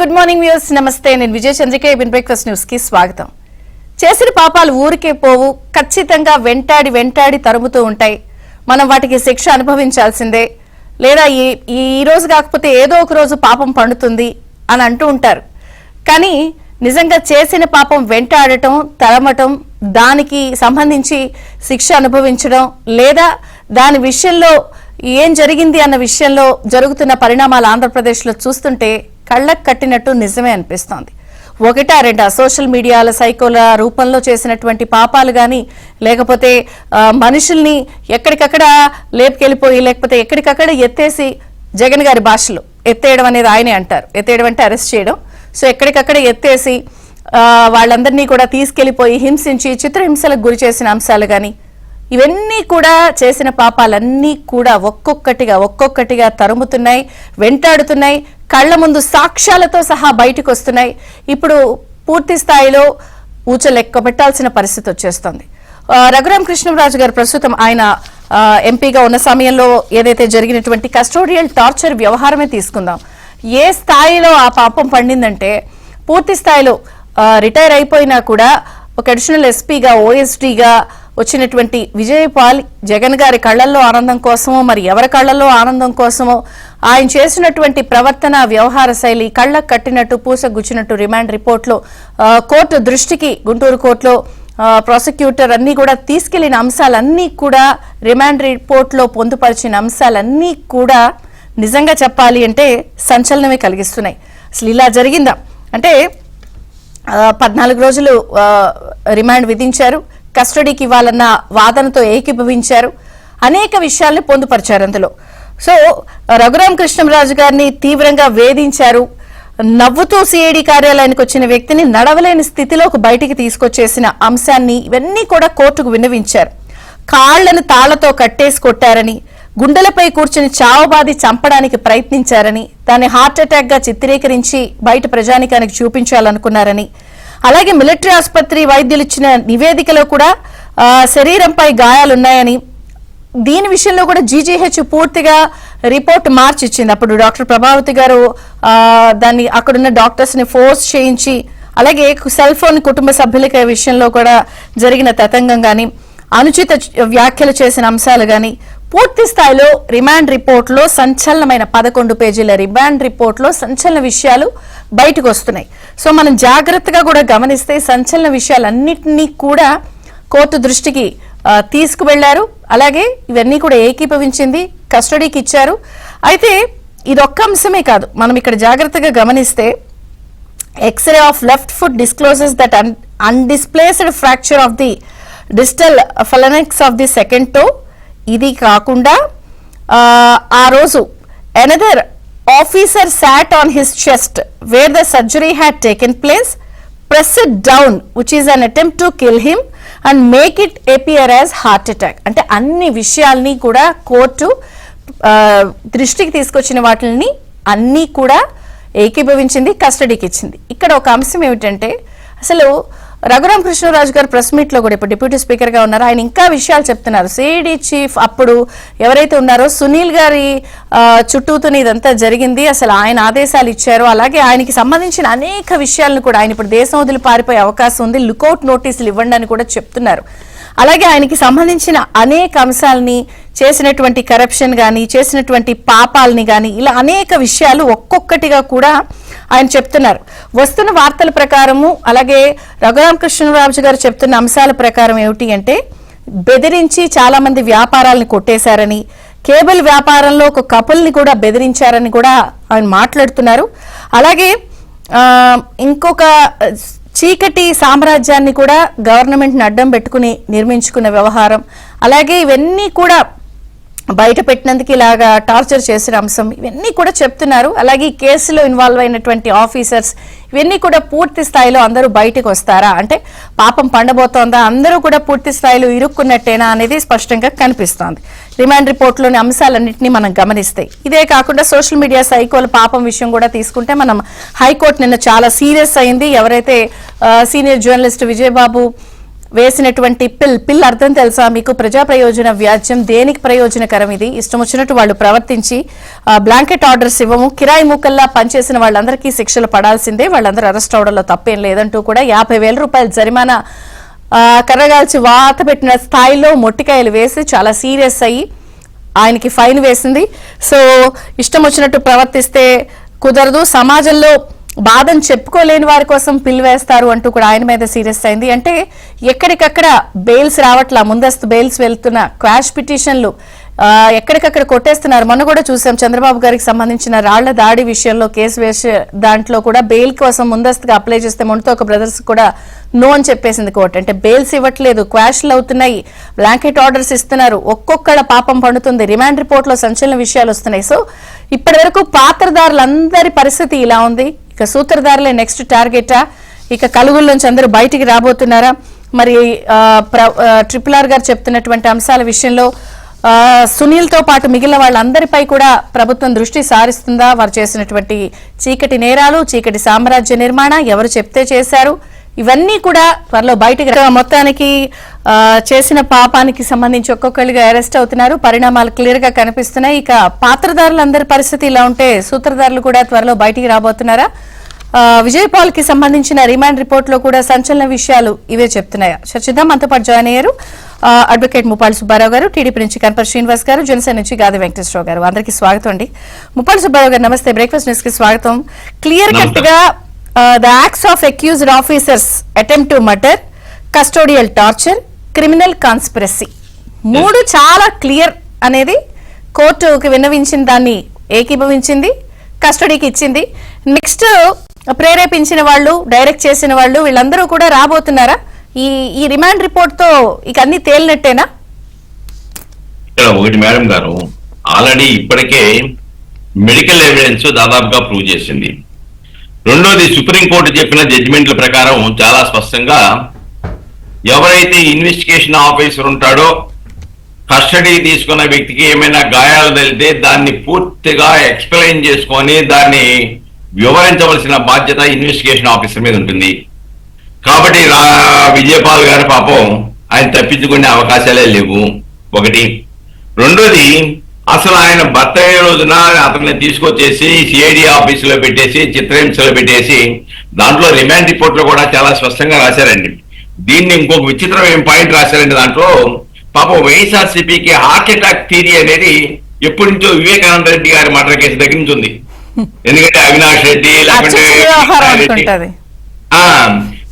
Good morning viewers, నమస్తే. నేను విజయ Chandrika. Breakfast news కి స్వాగతం. చేసిన పాపాలు ఊరికే పోవు, ఖచ్చితంగా వెంటాడి తరుముతూ ఉంటాయి. మనం వాటికి శిక్ష అనుభవించాల్సిందే, లేదా ఈ రోజు కాకపోతే ఏదో ఒక రోజు పాపం పండుతుంది అని అంటూ ఉంటారు. కానీ నిజంగా చేసిన పాపం వెంటాడటం, తరమటం, దానికి సంబంధించి శిక్ష అనుభవించడం, లేదా దాని విషయంలో ఏం జరిగింది అన్న విషయంలో జరుగుతున్న పరిణామాలు ఆంధ్రప్రదేశ్లో చూస్తుంటే కళ్ళకు కట్టినట్టు నిజమే అనిపిస్తోంది. ఒకటా రెండా సోషల్ మీడియాల సైకోల రూపంలో చేసినటువంటి పాపాలు కానీ, లేకపోతే మనుషుల్ని ఎక్కడికక్కడ లేపుకెళ్ళిపోయి, లేకపోతే ఎక్కడికక్కడ ఎత్తేసి, జగన్ గారి భాషలో ఎత్తేయడం అనేది ఆయనే అంటారు. ఎత్తేయడం అంటే అరెస్ట్ చేయడం. సో ఎక్కడికక్కడ ఎత్తేసి వాళ్ళందరినీ కూడా తీసుకెళ్లిపోయి హింసించి చిత్రహింసలకు గురి చేసిన అంశాలు కానీ, ఇవన్నీ కూడా చేసిన పాపాలన్నీ కూడా ఒక్కొక్కటిగా తరుముతున్నాయి, వెంటాడుతున్నాయి, కళ్ల ముందు సాక్ష్యాలతో సహా బయటకు వస్తున్నాయి. ఇప్పుడు పూర్తి స్థాయిలో ఊచలెక్క పెట్టాల్సిన పరిస్థితి వచ్చేస్తుంది. రఘురామ కృష్ణరాజు గారు ప్రస్తుతం ఆయన ఎంపీగా ఉన్న సమయంలో ఏదైతే జరిగినటువంటి కస్టోడియల్ టార్చర్ వ్యవహారమే తీసుకుందాం. ఏ స్థాయిలో ఆ పాపం పండిందంటే, పూర్తి స్థాయిలో రిటైర్ అయిపోయినా కూడా ఒక అడిషనల్ ఎస్పీగా, ఓఎస్డీగా వచ్చినటువంటి విజయపాల్ జగన్ గారి కళ్లల్లో ఆనందం కోసమో, మరి ఎవరి కళ్లలో ఆనందం కోసమో ఆయన చేసినటువంటి ప్రవర్తన, వ్యవహార శైలి కళ్లకు కట్టినట్టు, పూసగుచ్చినట్టు రిమాండ్ రిపోర్ట్లో కోర్టు దృష్టికి, గుంటూరు కోర్టులో ప్రాసిక్యూటర్ అన్ని కూడా తీసుకెళ్లిన అంశాలన్నీ కూడా, రిమాండ్ రిపోర్ట్లో పొందుపరిచిన అంశాలన్నీ కూడా నిజంగా చెప్పాలి అంటే సంచలనమే కలిగిస్తున్నాయి. అసలు ఇలా జరిగిందా అంటే 14 రోజులు రిమాండ్ విధించారు, కస్టడీకి ఇవ్వాలన్న వాదనతో ఏకీభవించారు, అనేక విషయాల్ని పొందుపరిచారు అందులో. సో రఘురామ కృష్ణరాజు గారిని తీవ్రంగా వేధించారు. నవ్వుతూ సిఐడి కార్యాలయానికి వచ్చిన వ్యక్తిని నడవలేని స్థితిలోకి బయటికి తీసుకొచ్చేసిన అంశాన్ని ఇవన్నీ కూడా కోర్టుకు విన్నవించారు. కాళ్లను తాళ్లతో కట్టేసి కొట్టారని, గుండెలపై కూర్చుని చావబాది చంపడానికి ప్రయత్నించారని, దాన్ని హార్ట్ అటాక్ గా చిత్రీకరించి బయట ప్రజానికానికి చూపించాలనుకున్నారని, అలాగే మిలిటరీ ఆసుపత్రి వైద్యులు ఇచ్చిన నివేదికలో కూడా శరీరంపై గాయాలున్నాయని, దీని విషయంలో కూడా జీజీహెచ్ పూర్తిగా రిపోర్ట్ మార్చి ఇచ్చింది. అప్పుడు డాక్టర్ ప్రభావతి గారు దాన్ని అక్కడున్న డాక్టర్స్ ని ఫోర్స్ చేయించి, అలాగే సెల్ ఫోన్ కుటుంబ సభ్యులకి విషయంలో కూడా జరిగిన తతంగం గాని, అనుచిత వ్యాఖ్యలు చేసిన అంశాలు గాని, పూర్తి స్థాయిలో రిమాండ్ రిపోర్ట్లో సంచలనమైన 11 పేజీల రిమాండ్ రిపోర్ట్లో సంచలన విషయాలు బయటకు వస్తున్నాయి. సో మనం జాగ్రత్తగా కూడా గమనిస్తే సంచలన విషయాలన్నింటినీ కూడా కోర్టు దృష్టికి తీసుకువెళ్లారు. అలాగే ఇవన్నీ కూడా ఏకీభవించింది, కస్టడీకి ఇచ్చారు. అయితే ఇదొక్క అంశమే కాదు, మనం ఇక్కడ జాగ్రత్తగా గమనిస్తే x ray of left foot discloses that undisplaced fracture of the digital phalanx of the second toe. ఇది కాకుండా ఆ రోజు another officer sat on his chest where the surgery had taken place, press it down which is an attempt to kill him and make it appear as heart attack. అంటే అన్ని విషయాల్ని కూడా court దృష్టికి తీసుకొచ్చిన వాటిని అన్నీ కూడా ఏకీభవించింది, కస్టడీకి ఇచ్చింది. ఇక్కడ ఒక అంశం ఏమిటంటే, అసలు రఘురామ కృష్ణరాజు గారు ప్రెస్ మీట్ లో కూడా ఇప్పుడు డిప్యూటీ స్పీకర్ గా ఉన్నారు, ఆయన ఇంకా విషయాలు చెప్తున్నారు. సిఐడి చీఫ్ అప్పుడు ఎవరైతే ఉన్నారో సునీల్ గారి చుట్టూతోనే ఇదంతా జరిగింది, అసలు ఆయన ఆదేశాలు ఇచ్చారు, అలాగే ఆయనకి సంబంధించిన అనేక విషయాలను కూడా ఆయన ఇప్పుడు దేశం వదిలి పారిపోయే అవకాశం ఉంది, లుకౌట్ నోటీసులు ఇవ్వండి అని కూడా చెప్తున్నారు. అలాగే ఆయనకి సంబంధించిన అనేక అంశాలని, చేసినటువంటి కరప్షన్ గాని, చేసినటువంటి పాపాలని గాని, ఇలా అనేక విషయాలు ఒక్కొక్కటిగా కూడా ఆయన చెప్తున్నారు. వస్తున్న వార్తల ప్రకారము, అలాగే రఘురామ కృష్ణరాజు గారు చెప్తున్న అంశాల ప్రకారం ఏమిటి అంటే, బెదిరించి చాలా మంది వ్యాపారాలను కొట్టేశారని, కేబుల్ వ్యాపారంలో ఒక కపుల్ని కూడా బెదిరించారని కూడా ఆయన మాట్లాడుతున్నారు. అలాగే ఇంకొక చీకటి సామ్రాజ్యాన్ని కూడా గవర్నమెంట్ని అడ్డం పెట్టుకుని నిర్మించుకున్న వ్యవహారం, అలాగే ఇవన్నీ కూడా బయట పెట్టినందుకు ఇలాగా టార్చర్ చేసిన అంశం, ఇవన్నీ కూడా చెప్తున్నారు. అలాగే ఈ కేసులో ఇన్వాల్వ్ అయినటువంటి ఆఫీసర్స్, ఇవన్నీ కూడా పూర్తి స్థాయిలో అందరూ బయటకు వస్తారా అంటే పాపం పండబోతోందా, అందరూ కూడా పూర్తి స్థాయిలో ఇరుక్కున్నట్టేనా అనేది స్పష్టంగా కనిపిస్తోంది రిమాండ్ రిపోర్ట్లోని అంశాలన్నింటినీ మనం గమనిస్తే. ఇదే కాకుండా సోషల్ మీడియా సైకోల పాపం విషయం కూడా తీసుకుంటే, మనం హైకోర్టు నిన్న చాలా సీరియస్ అయింది. ఎవరైతే సీనియర్ జర్నలిస్ట్ విజయబాబు వేసినటువంటి పిల్ అర్థం తెలుసా మీకు? ప్రజా ప్రయోజన వ్యాజ్యం. దేనికి ప్రయోజనకరం ఇది? ఇష్టం వచ్చినట్టు వాళ్ళు ప్రవర్తించి బ్లాంకెట్ ఆర్డర్స్ ఇవ్వము, కిరాయి మూకల్లా పనిచేసిన వాళ్ళందరికీ శిక్షలు పడాల్సిందే, వాళ్ళందరూ అరెస్ట్ అవడంలో తప్పేం లేదంటూ కూడా 50,000 రూపాయల జరిమానా కర్రగాల్చి వాత పెట్టిన స్థాయిలో మొట్టికాయలు వేసి చాలా సీరియస్ అయ్యి ఆయనకి ఫైన్ వేసింది. సో ఇష్టం వచ్చినట్టు ప్రవర్తిస్తే కుదరదు, సమాజంలో బాధను చెప్పుకోలేని వారి కోసం పిల్ వేస్తారు అంటూ కూడా ఆయన మీద సీరియస్ అయింది. అంటే ఎక్కడికక్కడ బెయిల్స్ రావట్లా, ముందస్తు బెయిల్స్ వెళ్తున్న క్వాష్ పిటిషన్లు ఎక్కడికక్కడ కొట్టేస్తున్నారు. మొన్న కూడా చూసాం చంద్రబాబు గారికి సంబంధించిన రాళ్ల దాడి విషయంలో కేసు వేసే దాంట్లో కూడా బెయిల్ కోసం ముందస్తుగా అప్లై చేస్తే మొన్నతో ఒక బ్రదర్స్ కూడా నో అని చెప్పేసింది కోర్టు. అంటే బెయిల్స్ ఇవ్వట్లేదు, క్వాష్లు అవుతున్నాయి, బ్లాంకెట్ ఆర్డర్స్ ఇస్తున్నారు, ఒక్కొక్కడ పాపం పండుతుంది, రిమాండ్ రిపోర్ట్ లో సంచలన విషయాలు వస్తున్నాయి. సో ఇప్పటి వరకు పాత్రదారులందరి పరిస్థితి ఇలా ఉంది. ఇక సూత్రధారులే నెక్స్ట్ టార్గెటా? ఇక కలుగుల్లోంచి అందరూ బయటికి రాబోతున్నారా? మరి RRR గారు చెప్తున్నటువంటి అంశాల విషయంలో సునీల్ తో పాటు మిగిలిన వాళ్ళందరిపై కూడా ప్రభుత్వం దృష్టి సారిస్తుందా? వారు చేసినటువంటి చీకటి నేరాలు, చీకటి సామ్రాజ్య నిర్మాణం ఎవరు చెప్తే చేశారు, ఇవన్నీ కూడా త్వరలో బయటకు మొత్తానికి చేసిన పాపానికి సంబంధించి ఒక్కొక్కరిగా అరెస్ట్ అవుతున్నారు. పరిణామాలు క్లియర్ గా కనిపిస్తున్నాయి. ఇక పాత్రదారులందరి పరిస్థితి ఇలా ఉంటే సూత్రధారులు కూడా త్వరలో బయటికి రాబోతున్నారా? విజయపాల్ కి సంబంధించిన రిమాండ్ రిపోర్ట్ లో కూడా సంచలన విషయాలు ఇవే చెప్తున్నాయా? చర్చిద్దాం. మనతో పాటు జాయిన్ అయ్యారు అడ్వకేట్ ముప్పాళ్ల సుబ్బారావు గారు, టీడీపీ నుంచి కనపర్తి శ్రీనివాస్ గారు, జనసేన నుంచి గాది వెంకటేశ్వరరావు గారు. అందరికీ స్వాగతం అండి. ముప్పాళ్ల సుబ్బారావు గారు నమస్తే, బ్రేక్ఫాస్ట్ న్యూస్ కి స్వాగతం. క్లియర్ కట్ గా the acts of accused officers attempt to murder, custodial torture, criminal conspiracy, మూడు చాలా క్లియర్ అనేది కోర్టుకి విన్నవించిన దాన్ని ఏకీభవించింది, కస్టడీకి ఇచ్చింది. నెక్స్ట్ ప్రేరేపించిన వాళ్ళు, డైరెక్ట్ చేసిన వాళ్ళు వీళ్ళందరూ కూడా రాబోతున్నారా? ఈ రిమాండ్ రిపోర్ట్ తో ఇక అన్ని తేలినట్టేనా? ఒకటి మేడం గారు, ఆల్రెడీ ఇప్పటికే మెడికల్ ఎవిడెన్స్ దాదాపుగా ప్రూవ్ చేసింది. రెండోది, సుప్రీంకోర్టు చెప్పిన జడ్జిమెంట్ల ప్రకారం చాలా స్పష్టంగా ఎవరైతే ఇన్వెస్టిగేషన్ ఆఫీసర్ ఉంటాడో కస్టడీ తీసుకున్న వ్యక్తికి ఏమైనా గాయాలు తగిలితే దాన్ని పూర్తిగా ఎక్స్ప్లెయిన్ చేసుకొని దాన్ని వివరించవలసిన బాధ్యత ఇన్వెస్టిగేషన్ ఆఫీసర్ మీద ఉంటుంది. కాబట్టి విజయపాల్ గారి పాపం ఆయన తప్పించుకునే అవకాశాలే లేవు. ఒకటి. రెండోది, అసలు ఆయన బర్త్డే రోజున అతన్ని తీసుకొచ్చేసి సిఐడి ఆఫీసులో పెట్టేసి, చిత్రహింసలో పెట్టేసి, దాంట్లో రిమాండ్ రిపోర్ట్ లో కూడా చాలా స్పష్టంగా రాశారండి. దీన్ని ఇంకొక విచిత్రం ఏం పాయింట్ రాశారండి దాంట్లో, పాపం వైఎస్ఆర్సీపీకి హార్ట్ అటాక్ థియరీ అనేది ఎప్పటి నుంచో వివేకానంద రెడ్డి గారి మర్డర్ కేసు దగ్గర నుంచి ఉంది. ఎందుకంటే అవినాష్ రెడ్డి లేకుంటే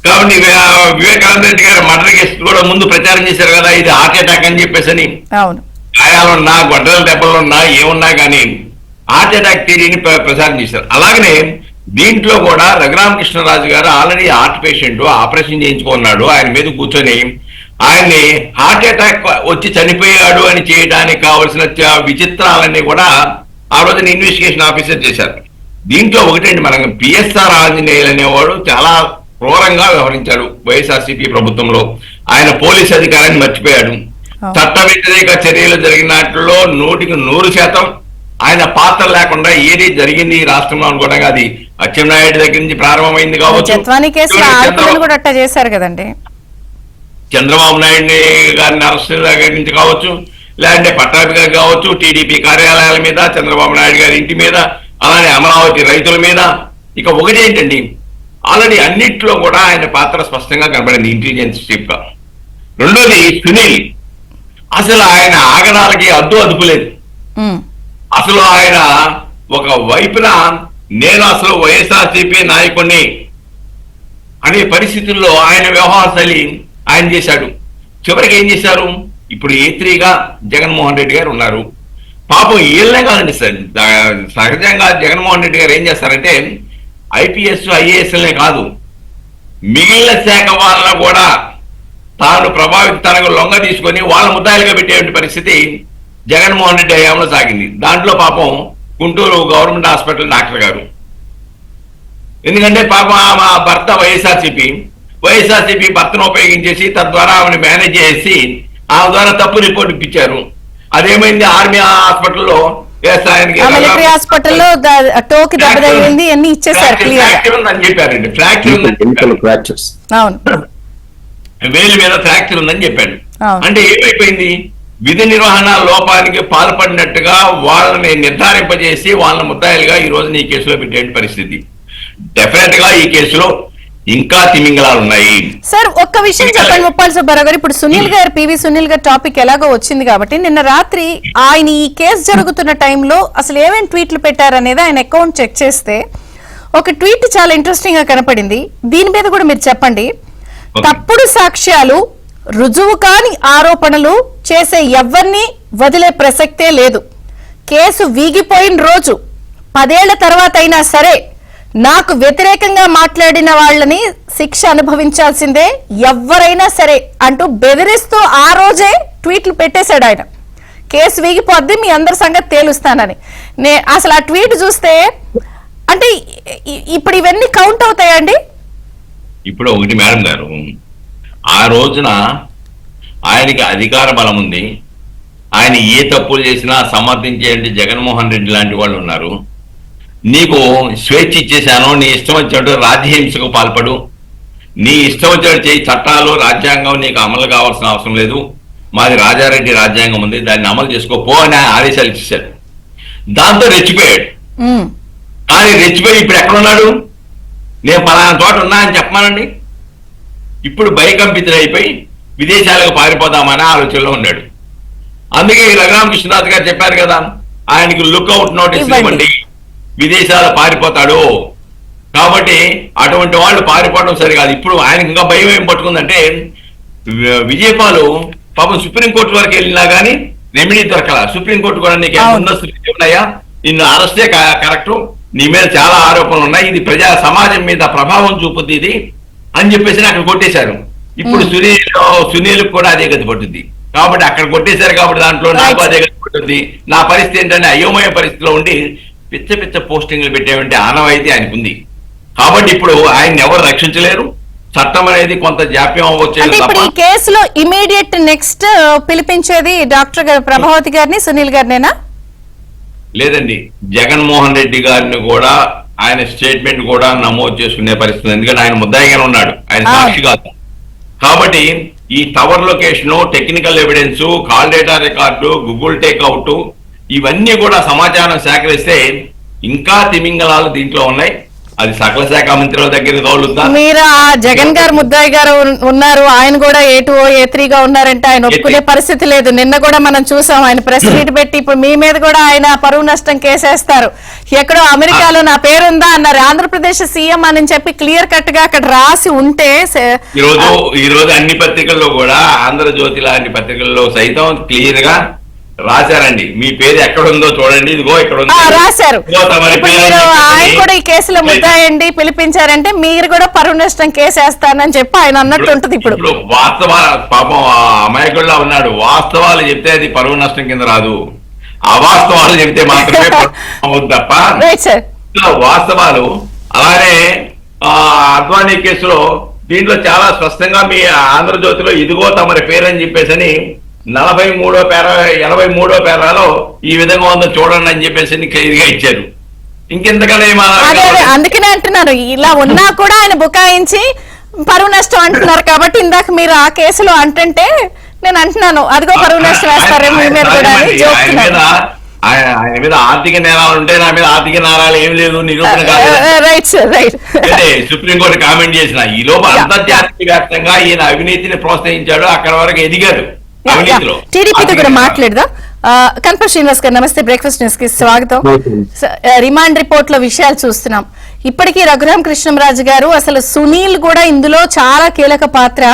కాబట్టి వివేకానంద రెడ్డి గారి మర్డర్ కేసు కూడా ముందు ప్రచారం చేశారు కదా, ఇది హార్ట్ అటాక్ అని చెప్పేసి. గాయాలున్నా, గొడ్డల దెబ్బలున్నా, ఏమున్నా కానీ హార్ట్ అటాక్ థియరీని ప్రచారం చేశారు. అలాగనే దీంట్లో కూడా రఘురామకృష్ణరాజు గారు ఆల్రెడీ హార్ట్ పేషెంట్, ఆపరేషన్ చేయించుకున్నాడు. ఆయన మీద కూర్చొని ఆయన్ని హార్ట్ అటాక్ వచ్చి చనిపోయాడు అని చేయడానికి కావలసిన విచిత్రాలన్నీ కూడా ఆ రోజున ఇన్వెస్టిగేషన్ ఆఫీసర్ చేశారు. దీంట్లో ఒకటండి, మనకు పిఎస్ఆర్ ఆంజనేయులు అనేవాడు చాలా క్రూరంగా వ్యవహరించాడు వైఎస్ఆర్సీపీ ప్రభుత్వంలో. ఆయన పోలీస్ అధికారాన్ని మర్చిపోయాడు. చట్ట వ్యతిరేక చర్యలు జరిగినట్లో 100% ఆయన పాత్ర లేకుండా ఏది జరిగింది ఈ రాష్ట్రంలో అనుకోవడం, అది అచ్చెన్నాయుడు దగ్గర నుంచి ప్రారంభమైంది కావచ్చు, చంద్రబాబు నాయుడు గారిని అరెస్ట్ దగ్గర నుంచి కావచ్చు, లేదంటే పట్టాభి గారు కావచ్చు, టీడీపీ కార్యాలయాల మీద, చంద్రబాబు నాయుడు గారి ఇంటి మీద, అలానే అమరావతి రైతుల మీద. ఇక ఒకటి ఏంటండి, ఆల్రెడీ అన్నిట్లో కూడా ఆయన పాత్ర స్పష్టంగా కనబడింది ఇంటెలిజెన్స్ చీఫ్ గా. రెండోది సునీల్, అసలు ఆయన ఆగడాలకి అదుపు లేదు. అసలు ఆయన ఒక వైపున నేను అసలు వైఎస్ఆర్సీపీ నాయకుడిని అనే పరిస్థితుల్లో ఆయన వ్యవహార శైలి ఆయన చేశాడు. చివరికి ఏం చేశారు, ఇప్పుడు A3గా జగన్మోహన్ రెడ్డి గారు ఉన్నారు. పాపం వీళ్ళనే కాదండి సార్, సహజంగా జగన్మోహన్ రెడ్డి గారు ఏం చేస్తారంటే IPS IASలనే కాదు, మిగిలిన శాఖ వాళ్ళను కూడా తాను తనకు లొంగ తీసుకొని వాళ్ళ ముద్దాయిలుగా పెట్టే పరిస్థితి జగన్మోహన్ రెడ్డి హయాంలో సాగింది. దాంట్లో పాపం గుంటూరు గవర్నమెంట్ హాస్పిటల్ డాక్టర్ గారు, ఎందుకంటే పాపం మా భర్త వైఎస్ఆర్సీపీ భర్తను ఉపయోగించేసి తద్వారా ఆమెను మేనేజ్ చేసి ఆమె ద్వారా తప్పు రిపోర్ట్ ఇప్పించారు. అదేమైంది, ఆర్మీ హాస్పిటల్లో అని చెప్పారండి, ఫ్రాక్చర్ ఉందని. వేలు మీద ఫ్రాక్చర్ ఉందని చెప్పాడు. అవును. అంటే ఏమైపోయింది, విధి నిర్వహణ లోపానికి పాల్పడినట్టుగా వాళ్ళని నిర్ధారింపజేసి వాళ్ళని ముద్దాయిలుగా ఈ రోజు ఈ కేసులో పెట్టే పరిస్థితి. డెఫినెట్ గా ఈ కేసులో ఇంకా తిమింగళాలు ఉన్నాయి. సార్ ఒక్క విషయం చెప్పండి ముప్పాల సుబ్బారావు గారు, ఇప్పుడు సునీల్ గారు పివి సునీల్ గారు టాపిక్ ఎలాగో వచ్చింది కాబట్టి నిన్న రాత్రి ఆయన ఈ కేసు జరుగుతున్న టైంలో అసలు ఏమేమి ట్వీట్లు పెట్టారనేది ఆయన అకౌంట్ చెక్ చేస్తే ఒక ట్వీట్ చాలా ఇంట్రెస్టింగ్ గా కనపడింది. దీని మీద కూడా మీరు చెప్పండి. తప్పుడు సాక్ష్యాలు, రుజువు కాని ఆరోపణలు చేసే ఎవరిని వదిలే ప్రసక్తే లేదు. కేసు వీగిపోయిన రోజు 10 ఏళ్ల తర్వాత అయినా సరే నాకు వ్యతిరేకంగా మాట్లాడిన వాళ్ళని శిక్ష అనుభవించాల్సిందే ఎవరైనా సరే అంటూ బెదిరిస్తూ ఆ రోజే ట్వీట్లు పెట్టేశాడు ఆయన. కేసు వీగిపోద్ది, మీ అందరి సంగతి తేలుస్తానని. అసలు ఆ ట్వీట్ చూస్తే అంటే ఇప్పుడు ఇవన్నీ కౌంట్ అవుతాయండి? ఇప్పుడు ఒకటి మేడం గారు, ఆ రోజున ఆయనకి అధికార బలం ఉంది, ఆయన ఏ తప్పులు చేసినా సమర్థించేంటి జగన్మోహన్ రెడ్డి లాంటి వాళ్ళు ఉన్నారు. నీకు స్వేచ్ఛ ఇచ్చేశాను, నీ ఇష్టం వచ్చినట్టు రాజ్యహింసకు పాల్పడు, నీ ఇష్టం వచ్చినట్టు చేయి, చట్టాలు రాజ్యాంగం నీకు అమలు కావాల్సిన అవసరం లేదు, మాది రాజారెడ్డి రాజ్యాంగం ఉంది, దాన్ని అమలు చేసుకోపో అని ఆదేశాలు ఇచ్చేశారు. దాంతో రెచ్చిపోయాడు. కానీ రెచ్చిపోయి ఇప్పుడు ఎక్కడున్నాడు? నేను పలానా చోట ఉన్నా అని చెప్పమానండి. ఇప్పుడు భయకంపితుడైపోయి విదేశాలకు పారిపోదామనే ఆలోచనలో ఉన్నాడు. అందుకే రఘురామకృష్ణరాజు గారు చెప్పారు కదా, ఆయనకి లుక్అవుట్ నోటీస్ ఇవ్వండి, విదేశాలు పారిపోతాడు. కాబట్టి అటువంటి వాళ్ళు పారిపోవడం సరికాదు. ఇప్పుడు ఆయనకి ఇంకా భయం ఏం పట్టుకుందంటే, విజయపాలు పాపం సుప్రీంకోర్టు వరకు వెళ్ళినా కానీ రెమెడీ దొరకల. సుప్రీంకోర్టు కూడా నీకు ముందస్తు ఉన్నాయా, నిన్ను అరెస్టే కరెక్ట్, నీ మీద చాలా ఆరోపణలు ఉన్నాయి, ఇది ప్రజా సమాజం మీద ప్రభావం చూపుద్ది ఇది అని చెప్పేసి అక్కడ కొట్టేశారు. ఇప్పుడు సునీల్ కూడా అదే గతి పట్టుద్ది. కాబట్టి అక్కడ కొట్టేశారు కాబట్టి దాంట్లో నాకు అదే గతి పట్టుద్ది. నా పరిస్థితి ఏంటంటే అయోమయ పరిస్థితిలో ఉండి పిచ్చ పిచ్చ పోస్టింగ్లు పెట్టేవంటి ఆనవాయితీ ఆయనకు ఉంది. కాబట్టి ఇప్పుడు ఆయన ఎవరు రక్షించలేరు. చట్టం అనేది కొంత జాప్యం అవ్వచ్చు. ఈ కేసులో ఇమీడియట్ నెక్స్ట్ పిలిపించేది డాక్టర్ గారు ప్రభావతి గారిని, సునీల్ గారినేనా? లేదండి, జగన్మోహన్ రెడ్డి గారిని కూడా ఆయన స్టేట్మెంట్ కూడా నమోదు చేసుకునే పరిస్థితి. ఎందుకంటే ఆయన ముద్దాయిగానే ఉన్నాడు, ఆయన సాక్షి కాదు. కాబట్టి ఈ tower location, technical evidence, call data record, Google takeout, ఇవన్నీ కూడా సమాచారం సేకరిస్తే ఇంకా తిమింగళాలు దీంట్లో ఉన్నాయి. అది సకల శాఖ మంత్రుల దగ్గర తోలుతా. మీరు ఆ జగన్ గారు ముద్దాయి గారు ఉన్నారు, ఆయన కూడా A2 A3 గా ఉన్నారంటే ఆయన ఒప్పుకునే పరిస్థితి లేదు. నిన్న కూడా మనం చూసాం, ఆయన ప్రెస్ మీట్ పెట్టి ఇప్పుడు మీ మీద కూడా ఆయన పరువు నష్టం కేసేస్తారు. ఎక్కడో అమెరికాలో నా పేరుందా అన్నారు, ఆంధ్రప్రదేశ్ సీఎం అని చెప్పి క్లియర్ కట్ గా అక్కడ రాసి ఉంటే ఈ రోజు అన్ని పత్రికల్లో కూడా, ఆంధ్రజ్యోతి లాంటి పత్రికల్లో సైతం క్లియర్ గా రాశారండి, మీ పేరు ఎక్కడుందో చూడండి, ఇదిగో ఇక్కడ రాశారు. ఆయన కూడా ఈ కేసులో ముద్దాయండి పిలిపించారంటే మీరు కూడా పరువు నష్టం కేసేస్తానని చెప్పి ఆయన అన్నట్టు ఉంటుంది. ఇప్పుడు వాస్తవాలు పాపం అమాయకుల్లా ఉన్నాడు, వాస్తవాలు చెప్తే అది పరువు నష్టం కింద రాదు, అవాస్తవాలు చెప్తే మాత్రమే తప్ప వాస్తవాలు. అలానే అద్వానీ కేసులో దీంట్లో చాలా స్పష్టంగా మీ ఆంధ్రజ్యోతిలో ఇదిగో తమరి పేరు అని చెప్పేసి 83వ పేరాలో ఈ విధంగా ఉందో చూడండి అని చెప్పేసి క్లియర్ గా ఇచ్చారు. ఇంకెంతకన్నా అందుకనే అంటున్నారు, ఇలా ఉన్నా కూడా ఆయన బుకాయించి పరువు నష్టం అంటున్నారు. కాబట్టి ఇందాక మీరు ఆ కేసులో అంటుంటే నేను అంటున్నాను, అదిగో పరువు నష్టం వేస్తారేమో మీ మీద కూడా అని చెప్తున్నారు. ఆయన మీద ఆర్థిక నేరాలు ఉంటే నా మీద ఆర్థిక నేరాలు ఏం లేదు నిరూపణ కాదు. Right sir, right. Supreme court comment చేసిన ఈ లోపు అంతర్జాతీయ వ్యాప్తంగా ఈయన అవినీతిని ప్రోత్సహించాడు, అక్కడ వరకు ఎదిగాడు. టీడీపీతో కూడా మాట్లాడదా. కనప శ్రీనివాస్ గారు నమస్తే, బ్రేక్ఫాస్ట్ న్యూస్ కి స్వాగతం. రిమాండ్ రిపోర్ట్ లో విషయాలు చూస్తున్నాం. ఇప్పటికీ రఘురామ కృష్ణంరాజు గారు అసలు సునీల్ కూడా ఇందులో చాలా కీలక పాత్ర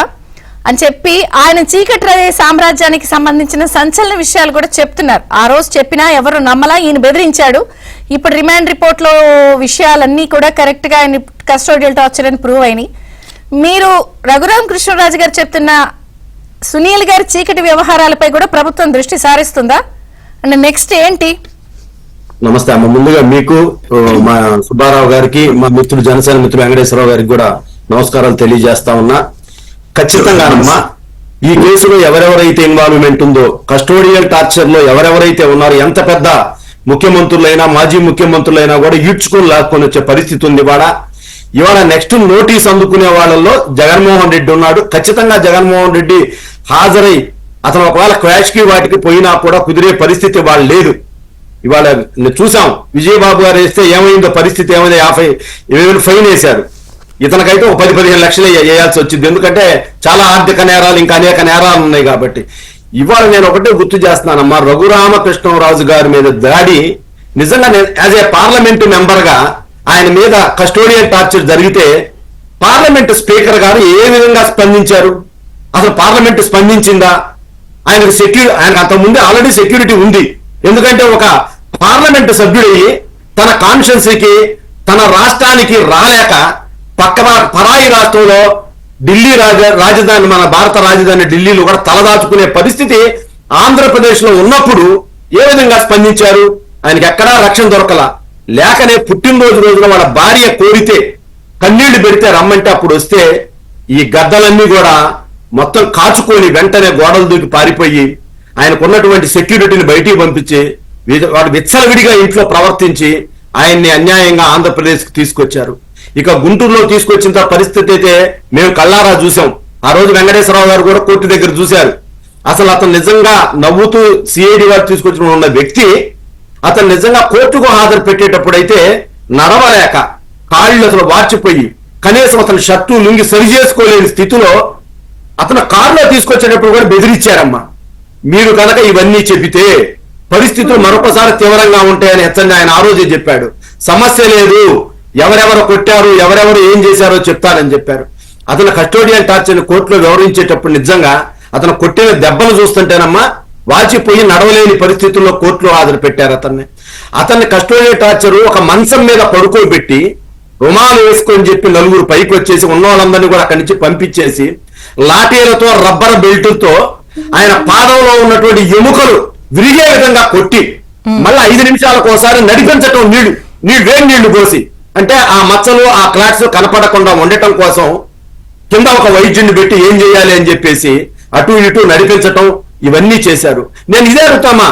అని చెప్పి ఆయన చీకటి సామ్రాజ్యానికి సంబంధించిన సంచలన విషయాలు కూడా చెప్తున్నారు. ఆ రోజు చెప్పినా ఎవరు నమ్మలా, ఈయన బెదిరించాడు. ఇప్పుడు రిమాండ్ రిపోర్ట్ లో విషయాలన్నీ కూడా కరెక్ట్ గా ఆయన కస్టోడియల్ టార్చర్ అని ప్రూవ్ అయినాయి. మీరు రఘురామ కృష్ణరాజు గారు చెప్తున్న సునీల్ గారి చీకటి వ్యవహారాలపై కూడా ప్రభుత్వం దృష్టి సారిస్తుందా? అండ్ నెక్స్ట్ ఏంటి? నమస్తే అమ్మ. ముందుగా మీకు, మా సుబ్బారావు గారికి, మా మిత్రుడు జనసేన మిత్రుడు వెంకటేశ్వరరావు గారికి కూడా నమస్కారాలు తెలియజేస్తా ఉన్నా. ఖచ్చితంగానమ్మా ఈ కేసులో ఎవరెవరైతే ఇన్వాల్వ్మెంట్ ఉందో, కస్టోడియల్ టార్చర్ లో ఎవరెవరైతే ఉన్నారో, ఎంత పెద్ద ముఖ్యమంత్రులైనా మాజీ ముఖ్యమంత్రులైనా కూడా ఈడ్చుకొని లాక్కొని వచ్చే పరిస్థితి ఉంది. వాడ ఇవాళ నెక్స్ట్ నోటీస్ అందుకునే వాళ్ళల్లో జగన్మోహన్ రెడ్డి ఉన్నాడు. ఖచ్చితంగా జగన్మోహన్ రెడ్డి హాజరై అతను ఒకవేళ క్రాష్ కి వాటికి పోయినా కూడా కుదిరే పరిస్థితి వాళ్ళు లేదు. ఇవాళ చూసాం విజయబాబు గారు వేస్తే ఏమైందో పరిస్థితి, ఏమైందో 50,000 ఫైన్ వేశారు. ఇతనికైతే ఒక 10-15 లక్షలు వేయాల్సి వచ్చింది. ఎందుకంటే చాలా ఆర్థిక నేరాలు ఇంకా అనేక నేరాలు ఉన్నాయి కాబట్టి. ఇవాళ నేను ఒకటే గుర్తు చేస్తున్నానమ్మా, రఘురామకృష్ణరాజు గారి మీద దాడి నిజంగా యాజ్ ఏ పార్లమెంటు మెంబర్ గా ఆయన మీద కస్టోడియల్ టార్చర్ జరిగితే పార్లమెంటు స్పీకర్ గారు ఏ విధంగా స్పందించారు? అసలు పార్లమెంటు స్పందించిందా? ఆయనకు అంతకుముందే ఆల్రెడీ సెక్యూరిటీ ఉంది. ఎందుకంటే ఒక పార్లమెంటు సభ్యుడి తన కాన్స్టిట్యున్సీకి తన రాష్ట్రానికి రాలేక పరాయి రాష్ట్రంలో ఢిల్లీ రాజధాని, మన భారత రాజధాని ఢిల్లీలో కూడా తలదాచుకునే పరిస్థితి ఆంధ్రప్రదేశ్ లో ఉన్నప్పుడు ఏ విధంగా స్పందించారు? ఆయనకి ఎక్కడా రక్షణ దొరకలా. లేకనే పుట్టినరోజు రోజున వాళ్ళ భార్య కోరితే కన్నీళ్లు పెడితే రమ్మంటే అప్పుడు వస్తే ఈ గద్దలన్నీ కూడా మొత్తం కాచుకొని వెంటనే గోడలు దూకి పారిపోయి ఆయనకున్నటువంటి సెక్యూరిటీని బయటికి పంపించి వాడు విచ్చలవిడిగా ఇంట్లో ప్రవర్తించి ఆయన్ని అన్యాయంగా ఆంధ్రప్రదేశ్ కి తీసుకొచ్చారు. ఇక గుంటూరులో తీసుకొచ్చిన పరిస్థితి అయితే మేము కళ్ళారా చూసాం. ఆ రోజు వెంకటేశ్వరరావు గారు కూడా కోర్టు దగ్గర చూశారు. అసలు అతను నిజంగా నవ్వుతూ సిఐడి వారు తీసుకొచ్చిన ఉన్న వ్యక్తి అతను నిజంగా కోర్టుకు హాజరు పెట్టేటప్పుడైతే నడవలేక కాళ్ళు అసలు వార్చిపోయి కనీసం అతను షర్టు లుంగి సరి చేసుకోలేని స్థితిలో అతను కారులో తీసుకొచ్చేటప్పుడు కూడా బెదిరించారమ్మా. మీరు కనుక ఇవన్నీ చెబితే పరిస్థితులు మరొకసారి తీవ్రంగా ఉంటాయని హెచ్చరిక ఆయన ఆ రోజే చెప్పాడు. సమస్య లేదు, ఎవరెవరు కొట్టారు, ఎవరెవరు ఏం చేశారో చెప్తానని చెప్పారు. అతను కస్టోడియల్ టార్చర్ కోర్టులో వివరించేటప్పుడు నిజంగా అతను కొట్టిన దెబ్బలు చూస్తుంటేనమ్మా వాచిపోయి నడవలేని పరిస్థితుల్లో కోర్టులో హాజరు పెట్టారు అతన్ని కస్టోడియల్ టార్చర్ ఒక మంచం మీద పడుకోబెట్టి రుమాలు వేసుకొని చెప్పి నలుగురు పైకి వచ్చేసి ఉన్న వాళ్ళందరినీ కూడా అక్కడి నుంచి పంపించేసి లాఠీలతో రబ్బర్ బెల్టులతో ఆయన పాదంలో ఉన్నటువంటి ఎముకలు విరిగే విధంగా కొట్టి మళ్ళీ 5 నిమిషాలకు ఒకసారి నడిపించటం వేడి నీళ్లు పోసి, అంటే ఆ మచ్చలు ఆ క్లాట్స్ కనపడకుండా ఉండటం కోసం కింద ఒక వైద్యుడిని పెట్టి ఏం చేయాలి అని చెప్పేసి అటు ఇటు నడిపించటం ఇవన్నీ చేశారు. నేను ఇదే అడుగుతామా,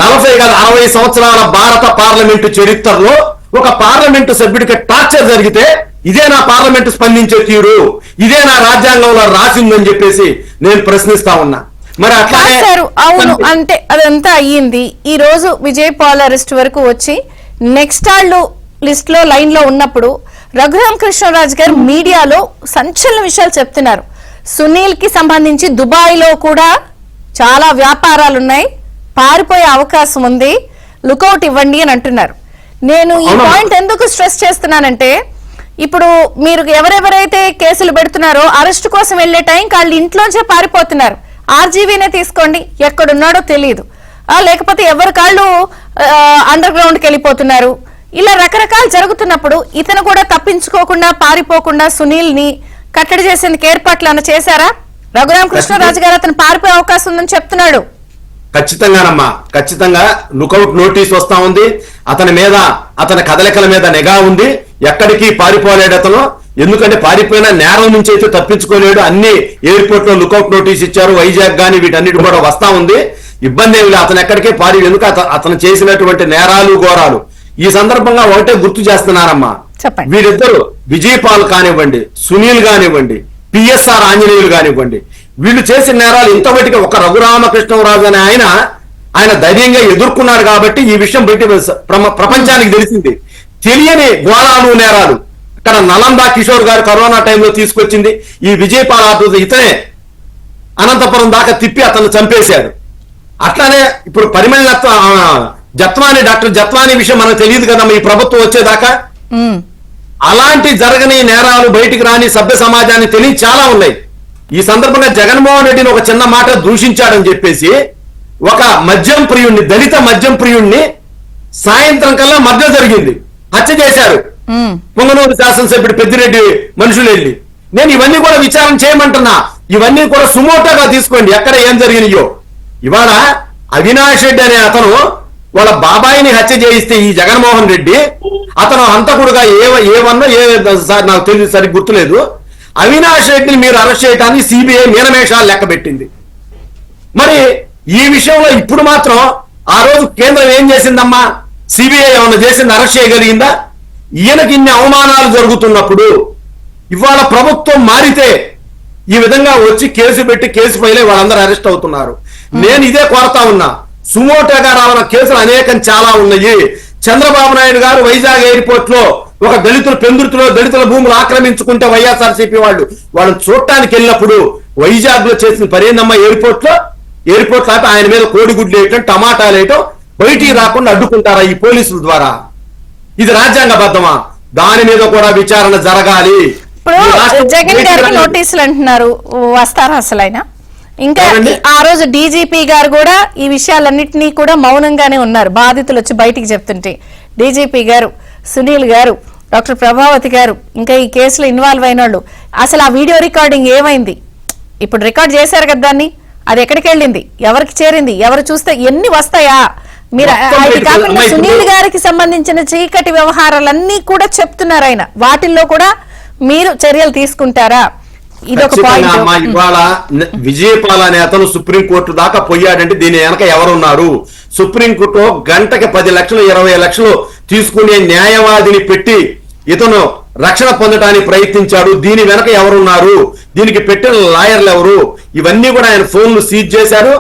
40-60 సంవత్సరాల భారత పార్లమెంటు చరిత్రలో ఒక పార్లమెంటు సభ్యుడికి టార్చర్ జరిగితే ఇదే నా పార్లమెంటు స్పందించే తీరు, ఇదే నా రాజ్యాంగంలో రాసిందని చెప్పేసి నేను ప్రశ్నిస్తా ఉన్నా. మరి అట్లానే అవును అంటే అదంతా అయ్యింది. ఈ రోజు విజయ్ పాల్ అరెస్ట్ వరకు వచ్చి నెక్స్ట్ వాళ్ళు లిస్ట్ లో లైన్ లో ఉన్నప్పుడు రఘురామ కృష్ణరాజు గారు మీడియాలో సంచలన విషయాలు చెప్తున్నారు. సునీల్ కి సంబంధించి దుబాయ్ లో కూడా చాలా వ్యాపారాలు ఉన్నాయి, పారిపోయే అవకాశం ఉంది, లుకౌట్ ఇవ్వండి అని అంటున్నారు. నేను ఈ పాయింట్ ఎందుకు స్ట్రెస్ చేస్తున్నానంటే ఇప్పుడు మీరు ఎవరెవరైతే కేసులు పెడుతున్నారో అరెస్ట్ కోసం వెళ్లే టైం వాళ్ళు ఇంట్లోంచే పారిపోతున్నారు. ఆర్జీవీనే తీసుకోండి, ఎక్కడున్నాడో తెలియదు, లేకపోతే ఎవరి కాళ్ళు అండర్ గ్రౌండ్ కి వెళ్ళిపోతున్నారు. ఇలా రకరకాలు జరుగుతున్నప్పుడు ఇతను కూడా తప్పించుకోకుండా పారిపోకుండా సునీల్ ని కట్టడి చేసేందుకు ఏర్పాట్లు అన్న చేశారా? రఘురామ కృష్ణరాజు గారు అతను పారిపోయే అవకాశం ఉందని చెప్తున్నాడు. ఖచ్చితంగానమ్మా, ఖచ్చితంగా లుకౌట్ నోటీస్ వస్తా ఉంది. అతని కదలికల మీద నిఘా ఉంది. ఎక్కడికి పారిపోలేడు అతను. ఎందుకంటే పారిపోయిన నేరం నుంచి అయితే తప్పించుకోలేడు. అన్ని ఎయిర్పోర్ట్ లో లుకౌట్ నోటీస్ ఇచ్చారు. వైజాగ్ గాని వీటన్నిటి కూడా వస్తా ఉంది. ఇబ్బంది ఏమి లేదు, అతను ఎక్కడికే ఎందుకు అతను చేసినటువంటి నేరాలు ఘోరాలు. ఈ సందర్భంగా ఒకటే గుర్తు చేస్తున్నారమ్మా, వీరిద్దరు విజయపాల్ కానివ్వండి, సునీల్ కానివ్వండి, పిఎస్ఆర్ ఆంజనేయులు కానివ్వండి, వీళ్ళు చేసిన నేరాలు ఇంతవరకు ఒక రఘురామకృష్ణరాజు అనే ఆయన ధైర్యంగా ఎదుర్కొన్నారు కాబట్టి ఈ విషయం బయట ప్రపంచానికి తెలిసింది. తెలియని ఘోరాలు నేరాలు ఇక్కడ నలందా కిషోర్ గారు కరోనా టైంలో తీసుకొచ్చింది ఈ విజయపాల్ ఇతనే అనంతపురం దాకా తిప్పి అతను చంపేశారు. అట్లానే ఇప్పుడు పరిమళ జత్వాని, డాక్టర్ జత్వాని విషయం మనకు తెలియదు కదమ్మా ఈ ప్రభుత్వం వచ్చేదాకా. అలాంటి జరగని నేరాలు బయటికి రాని సభ్య సమాజాన్ని తెలియ చాలా ఉన్నాయి. ఈ సందర్భంగా జగన్మోహన్ రెడ్డిని ఒక చిన్న మాట దూషించాడని చెప్పేసి ఒక మద్యం ప్రియుణ్ణి, దళిత మద్యం ప్రియుణ్ణి సాయంత్రం కల్లా మధ్య జరిగింది, హత్య చేశారు. పొంగనూరు శాసనసభ్యుడు పెద్దిరెడ్డి మనుషులు వెళ్ళి. నేను ఇవన్నీ కూడా విచారణ చేయమంటున్నా. ఇవన్నీ కూడా సుమోటోగా తీసుకోండి ఎక్కడ ఏం జరిగినాయో. ఇవాళ అవినాష్ రెడ్డి అనే అతను వాళ్ళ బాబాయిని హత్య చేయిస్తే ఈ జగన్మోహన్ రెడ్డి అతను హంతకుడుగా ఏమన్నా నాకు తెలియదు, సరిగ్గా గుర్తులేదు. అవినాష్ రెడ్డిని మీరు అరెస్ట్ చేయడానికి సిబిఐ మీనమేషాలు లెక్క పెట్టింది. మరి ఈ విషయంలో ఇప్పుడు మాత్రం ఆ రోజు కేంద్రం ఏం చేసిందమ్మా? సిబిఐ ఏమన్నా చేసింది? అరెస్ట్ చేయగలిగిందా? ఈయనకి ఇన్ని అవమానాలు జరుగుతున్నప్పుడు ఇవాళ ప్రభుత్వం మారితే ఈ విధంగా వచ్చి కేసు పెట్టి కేసు ఫైల్ అయి వాళ్ళందరూ అరెస్ట్ అవుతున్నారు. నేను ఇదే కోరుతా ఉన్నా, సుమోటోగా రావాల కేసులు అనేకం చాలా ఉన్నాయి. చంద్రబాబు నాయుడు గారు వైజాగ్ ఎయిర్పోర్ట్ లో ఒక దళితుల భూములు ఆక్రమించుకుంటే వైఎస్ఆర్సీపీ వాళ్ళని చూడటానికి వెళ్ళినప్పుడు వైజాగ్ లో చేసిన పరేందమ్మా ఎయిర్పోర్ట్ లో ఆపి ఆయన మీద కోడిగుడ్లు వేయటం, టమాటాలు వేయటం, బయటికి రాకుండా అడ్డుకుంటారా ఈ పోలీసుల ద్వారా? ఇది రాజ్యాంగబద్ధమా? దాని మీద కూడా విచారణ జరగాలి. ఇప్పుడు జగన్ గారికి నోటీసులు అంటున్నారు, వస్తారా అసలు ఆయన? ఇంకా ఆ రోజు డీజీపీ గారు కూడా ఈ విషయాలన్నింటినీ కూడా మౌనంగానే ఉన్నారు, బాధితులు వచ్చి బయటికి చెప్తుంటే. డీజీపీ గారు, సునీల్ గారు, డాక్టర్ ప్రభావతి గారు, ఇంకా ఈ కేసులో ఇన్వాల్వ్ అయిన వాళ్ళు, అసలు ఆ వీడియో రికార్డింగ్ ఏమైంది? ఇప్పుడు రికార్డ్ చేశారు కదా దాన్ని, అది ఎక్కడికి వెళ్ళింది, ఎవరికి చేరింది, ఎవరు చూస్తే ఎన్ని వస్తాయా? మీరు అది కాకుండా సునీల్ గారికి సంబంధించిన చీకటి వ్యవహారాలన్నీ కూడా చెప్తున్నారు ఆయన, వాటిల్లో కూడా మీరు చర్యలు తీసుకుంటారా? ఇదొక పాయింట్. ఇవాళ విజయపాల్ అనే అతను సుప్రీంకోర్టు దాకా పోయాడంటే దీని వెనక ఎవరున్నారు? సుప్రీంకోర్టులో గంటకి 10 లక్షలు 20 లక్షలు తీసుకునే న్యాయవాదిని పెట్టి ఇతను రక్షణ పొందడానికి ప్రయత్నించాడు. దీని వెనక ఎవరున్నారు? దీనికి పెట్టిన లాయర్లు ఎవరు? ఇవన్నీ కూడా ఆయన ఫోన్లు సీజ్ చేశారు.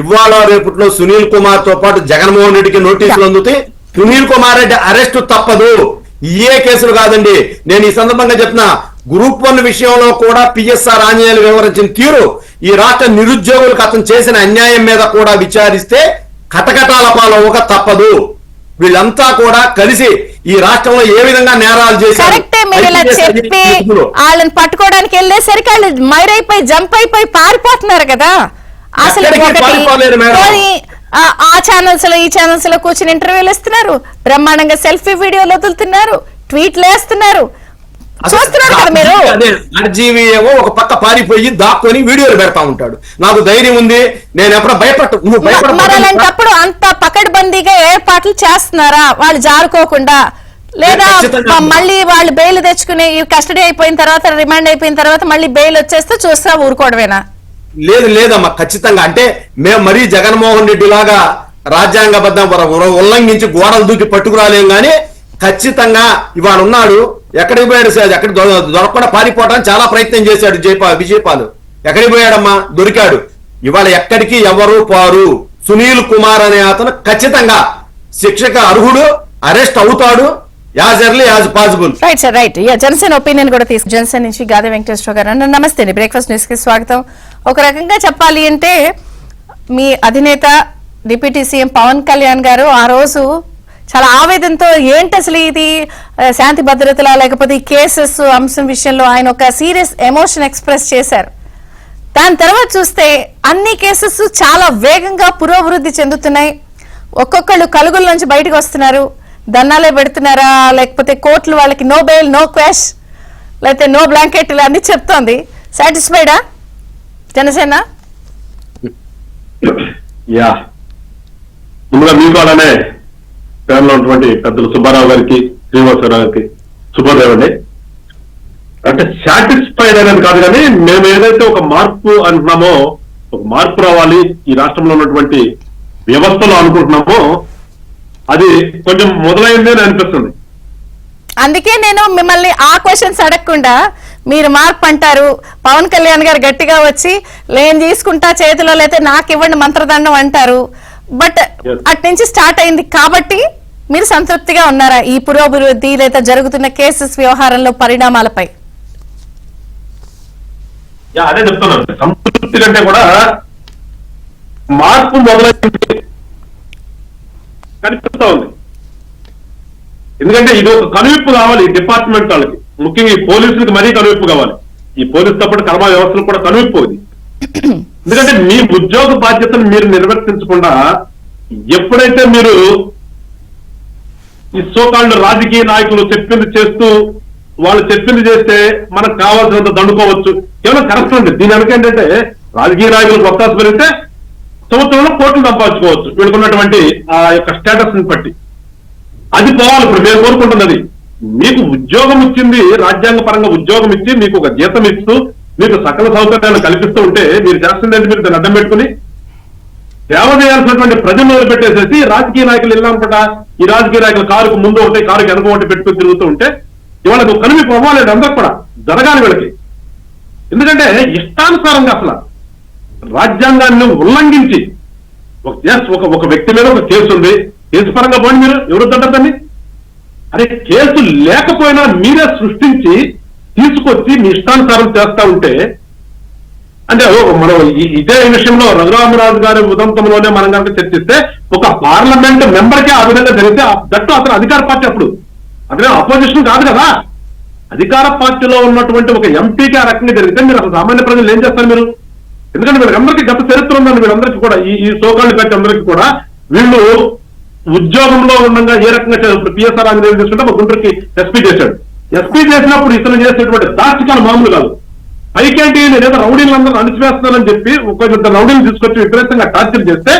ఇవాళ రేపట్లో సునీల్ కుమార్ తో పాటు జగన్మోహన్ రెడ్డికి నోటీసులు అందుతాయి. సునీల్ కుమార్ రెడ్డి అరెస్టు తప్పదు. ఏ కేసులు కాదండి. నేను ఈ సందర్భంగా చెప్పిన గ్రూప్ 1 విషయంలో కూడా పిఎస్ఆర్ ఆంజనేయులు వివరించిన తీరు ఈ రాష్ట్ర నిరుద్యోగులకు అతను చేసిన అన్యాయం మీద కూడా విచారిస్తే కటకటాల పాలవక తప్పదు. వీళ్ళంతా కూడా కలిసి ఈ రాష్ట్రంలో ఏ విధంగా నేరాలు చేశారు, వాళ్ళని పట్టుకోవడానికి వెళ్ళేసరికి వాళ్ళు మైరైపోయి జంప్ అయిపోయి పారిపోతున్నారు కదా. అసలు ఆ ఛానల్స్ లో ఈ ఛానల్స్ లో కూర్చుని ఇంటర్వ్యూలు ఇస్తున్నారు, బ్రహ్మాండంగా సెల్ఫీ వీడియోలు వదులుతున్నారు, ట్వీట్లు వేస్తున్నారు, చూస్తున్నారు కదా మీరు. ఆర్జీవి ఏమో ఒక పక్క పారిపోయి దాక్కొని వీడియోలు పెడతా ఉంటాడు. నాకు ధైర్యం ఉంది, నేను ఎప్పుడు మరి అలాంటప్పుడు అంత పకడ్బందీగా ఏర్పాట్లు చేస్తున్నారా వాళ్ళు జారుకోకుండా? లేదా మళ్ళీ వాళ్ళు బెయిల్ తెచ్చుకుని కస్టడీ అయిపోయిన తర్వాత, రిమాండ్ అయిపోయిన తర్వాత మళ్ళీ బెయిల్ వచ్చేస్తే చూస్తా ఊరుకోవడమేనా? లేదమ్మా, ఖచ్చితంగా. అంటే మేము మరీ జగన్మోహన్ రెడ్డి లాగా రాజ్యాంగబద్ధం ఉల్లంఘించి గోడలు దూకి పట్టుకురాలేం గానీ ఖచ్చితంగా ఇవాళ ఉన్నాడు. ఎక్కడికి పోయాడు? ఎక్కడ దొరకకుండా పారిపోవడానికి చాలా ప్రయత్నం చేశాడు విజయపాల్. ఎక్కడికి పోయాడమ్మా? దొరికాడు. ఇవాళ ఎక్కడికి ఎవరు పారు. సునీల్ కుమార్ అనే అతను ఖచ్చితంగా శిక్షకు అర్హుడు, అరెస్ట్ అవుతాడు as early as possible. Right sir, right. Janasena opinion కూడా తీసుకు. జనసేన నుంచి గాదే వెంకటేశ్వర గారు. నమస్తే అండి, బ్రేక్ఫాస్ట్ న్యూస్ కి స్వాగతం. ఒక రకంగా చెప్పాలి అంటే మీ అధినేత డిప్యూటీ సీఎం పవన్ కళ్యాణ్ గారు ఆ రోజు చాలా ఆవేదనతో ఏంటి అసలు ఇది శాంతి భద్రతల లేకపోతే ఈ కేసెస్ అంశం విషయంలో ఆయన ఒక సీరియస్ ఎమోషన్ ఎక్స్ప్రెస్ చేశారు. దాని తర్వాత చూస్తే అన్ని కేసెస్ చాలా వేగంగా పురోభివృద్ధి చెందుతున్నాయి. ఒక్కొక్కళ్ళు కలుగుల నుంచి బయటకు వస్తున్నారు. ధర్నాలే పెడుతున్నారా, లేకపోతే కోర్టులు వాళ్ళకి నో బెయిల్ నో క్వాష్, లేకపోతే నో బ్లాంకెట్ అన్ని చెప్తోంది. సాటిస్ఫైడా జనసేన? ముందుగా మీకు అలానే ఫ్యాన్లో ఉన్నటువంటి పెద్దలు సుబ్బారావు గారికి, శ్రీనివాసరావు గారికి శుభోదయం అండి. అంటే సాటిస్ఫైడ్ అనేది కాదు, కానీ మేము ఏదైతే ఒక మార్పు అంటున్నామో, ఒక మార్పు రావాలి ఈ రాష్ట్రంలో ఉన్నటువంటి వ్యవస్థలో అనుకుంటున్నామో అది కొంచెం మొదలైంది అని అనిపిస్తుంది. అందుకే నేను మిమ్మల్ని ఆ క్వశ్చన్స్ అడగకుండా మీరు మార్పు అంటారు, పవన్ కళ్యాణ్ గారు గట్టిగా వచ్చి నేను తీసుకుంటా చేతిలో లేతే నాకు ఇవ్వండి మంత్రదండం అంటారు. బట్ అటు నుంచి స్టార్ట్ అయింది కాబట్టి మీరు సంతృప్తిగా ఉన్నారా ఈ పురోభివృద్ధి లేదా జరుగుతున్న కేసెస్ వ్యవహారంలో పరిణామాలపై? అదే చెప్తున్నాను, సంతృప్తి కంటే కూడా మార్పు మొదలైంది కనిపిస్తా ఉంది. ఎందుకంటే ఇది ఒక కనువిప్పు కావాలి డిపార్ట్మెంట్ వాళ్ళకి, ముఖ్యంగా ఈ పోలీసులకు మరీ కనువిప్పు కావాలి. ఈ పోలీసుతో పాటు కర్మ వ్యవస్థలు కూడా కనువిప్పు ఉంది. ఎందుకంటే మీ ఉద్యోగ బాధ్యతను మీరు నిర్వర్తించకుండా ఎప్పుడైతే మీరు ఈ సోకాళ్ళు రాజకీయ నాయకులు చెప్పింది చేస్తూ వాళ్ళు చెప్పింది చేస్తే మనకు కావాల్సినంత దండుకోవచ్చు, కేవలం కరెక్ట్ ఉంది. దీని వెనక ఏంటంటే రాజకీయ నాయకులకు అవకాశం పెరిగితే సంవత్సరంలో కోట్లు సంపాదించుకోవచ్చు వీళ్ళకున్నటువంటి ఆ యొక్క స్టేటస్ ని బట్టి. అది పోవాలి. ఇప్పుడు మేము కోరుకుంటున్నది, మీకు ఉద్యోగం ఇచ్చింది, రాజ్యాంగ పరంగా ఉద్యోగం ఇచ్చి మీకు ఒక జీతం ఇస్తూ మీకు సకల సౌకర్యాలు కల్పిస్తూ ఉంటే మీరు చేస్తుందంటే మీరు దాన్ని అడ్డం పెట్టుకుని సేవ చేయాల్సినటువంటి ప్రజలు వదిలిపెట్టేసేసి రాజకీయ నాయకులు వెళ్ళామనుకుంటా, ఈ రాజకీయ నాయకులు కారుకు ముందు ఒకటి కారుకు వెనక ఒకటి పెట్టుకుని తిరుగుతూ ఉంటే ఇవాళ కలిపి పోవాలేదు అందరూ కూడా జరగాలి వీళ్ళకి. ఎందుకంటే ఇష్టానుసారంగా అసలు రాజ్యాంగాన్ని ఉల్లంఘించి ఒక వ్యక్తి మీద ఒక కేసు ఉంది, కేసు పరంగా పోండి, మీరు ఎవరు తగ్గదండి. అరే కేసు లేకపోయినా మీరే సృష్టించి తీసుకొచ్చి మీ ఇష్టానుసారం చేస్తా ఉంటే అంటే మనం ఇదే విషయంలో రఘురామరాజు గారి ఉదంతంలోనే మనం కనుక చర్చిస్తే ఒక పార్లమెంట్ మెంబర్కే ఆ విధంగా జరిగితే దట్టు అతను అధికార పార్టీ, అప్పుడు అతనే అపోజిషన్ కాదు కదా, అధికార పార్టీలో ఉన్నటువంటి ఒక ఎంపీకి ఆ రకంగా జరిగితే మీరు అసలు సామాన్య ప్రజలు ఏం చేస్తారు మీరు? ఎందుకంటే వీళ్ళందరికీ గత చరిత్ర ఉందండి, వీళ్ళందరికీ కూడా ఈ సోకాళ్ళు పెట్టి అందరికీ కూడా వీళ్ళు ఉద్యోగంలో ఉండగా ఏ రకంగా ఇప్పుడు పిఎస్ఆర్ ఆంజనేయులు తీసుకుంటే ఒక గుంటూరుకి ఎస్పీ చేశాడు. ఎస్పీ చేసినప్పుడు ఇతను చేసేటువంటి దార్శికాలు మామూలు కాదు. పైకేంటి నేనేదో రౌడీలందరూ అణిచివేస్తున్నానని చెప్పి ఒక ఇద్దరు రౌడీలు తీసుకొచ్చి విపరీతంగా టార్చర్ చేస్తే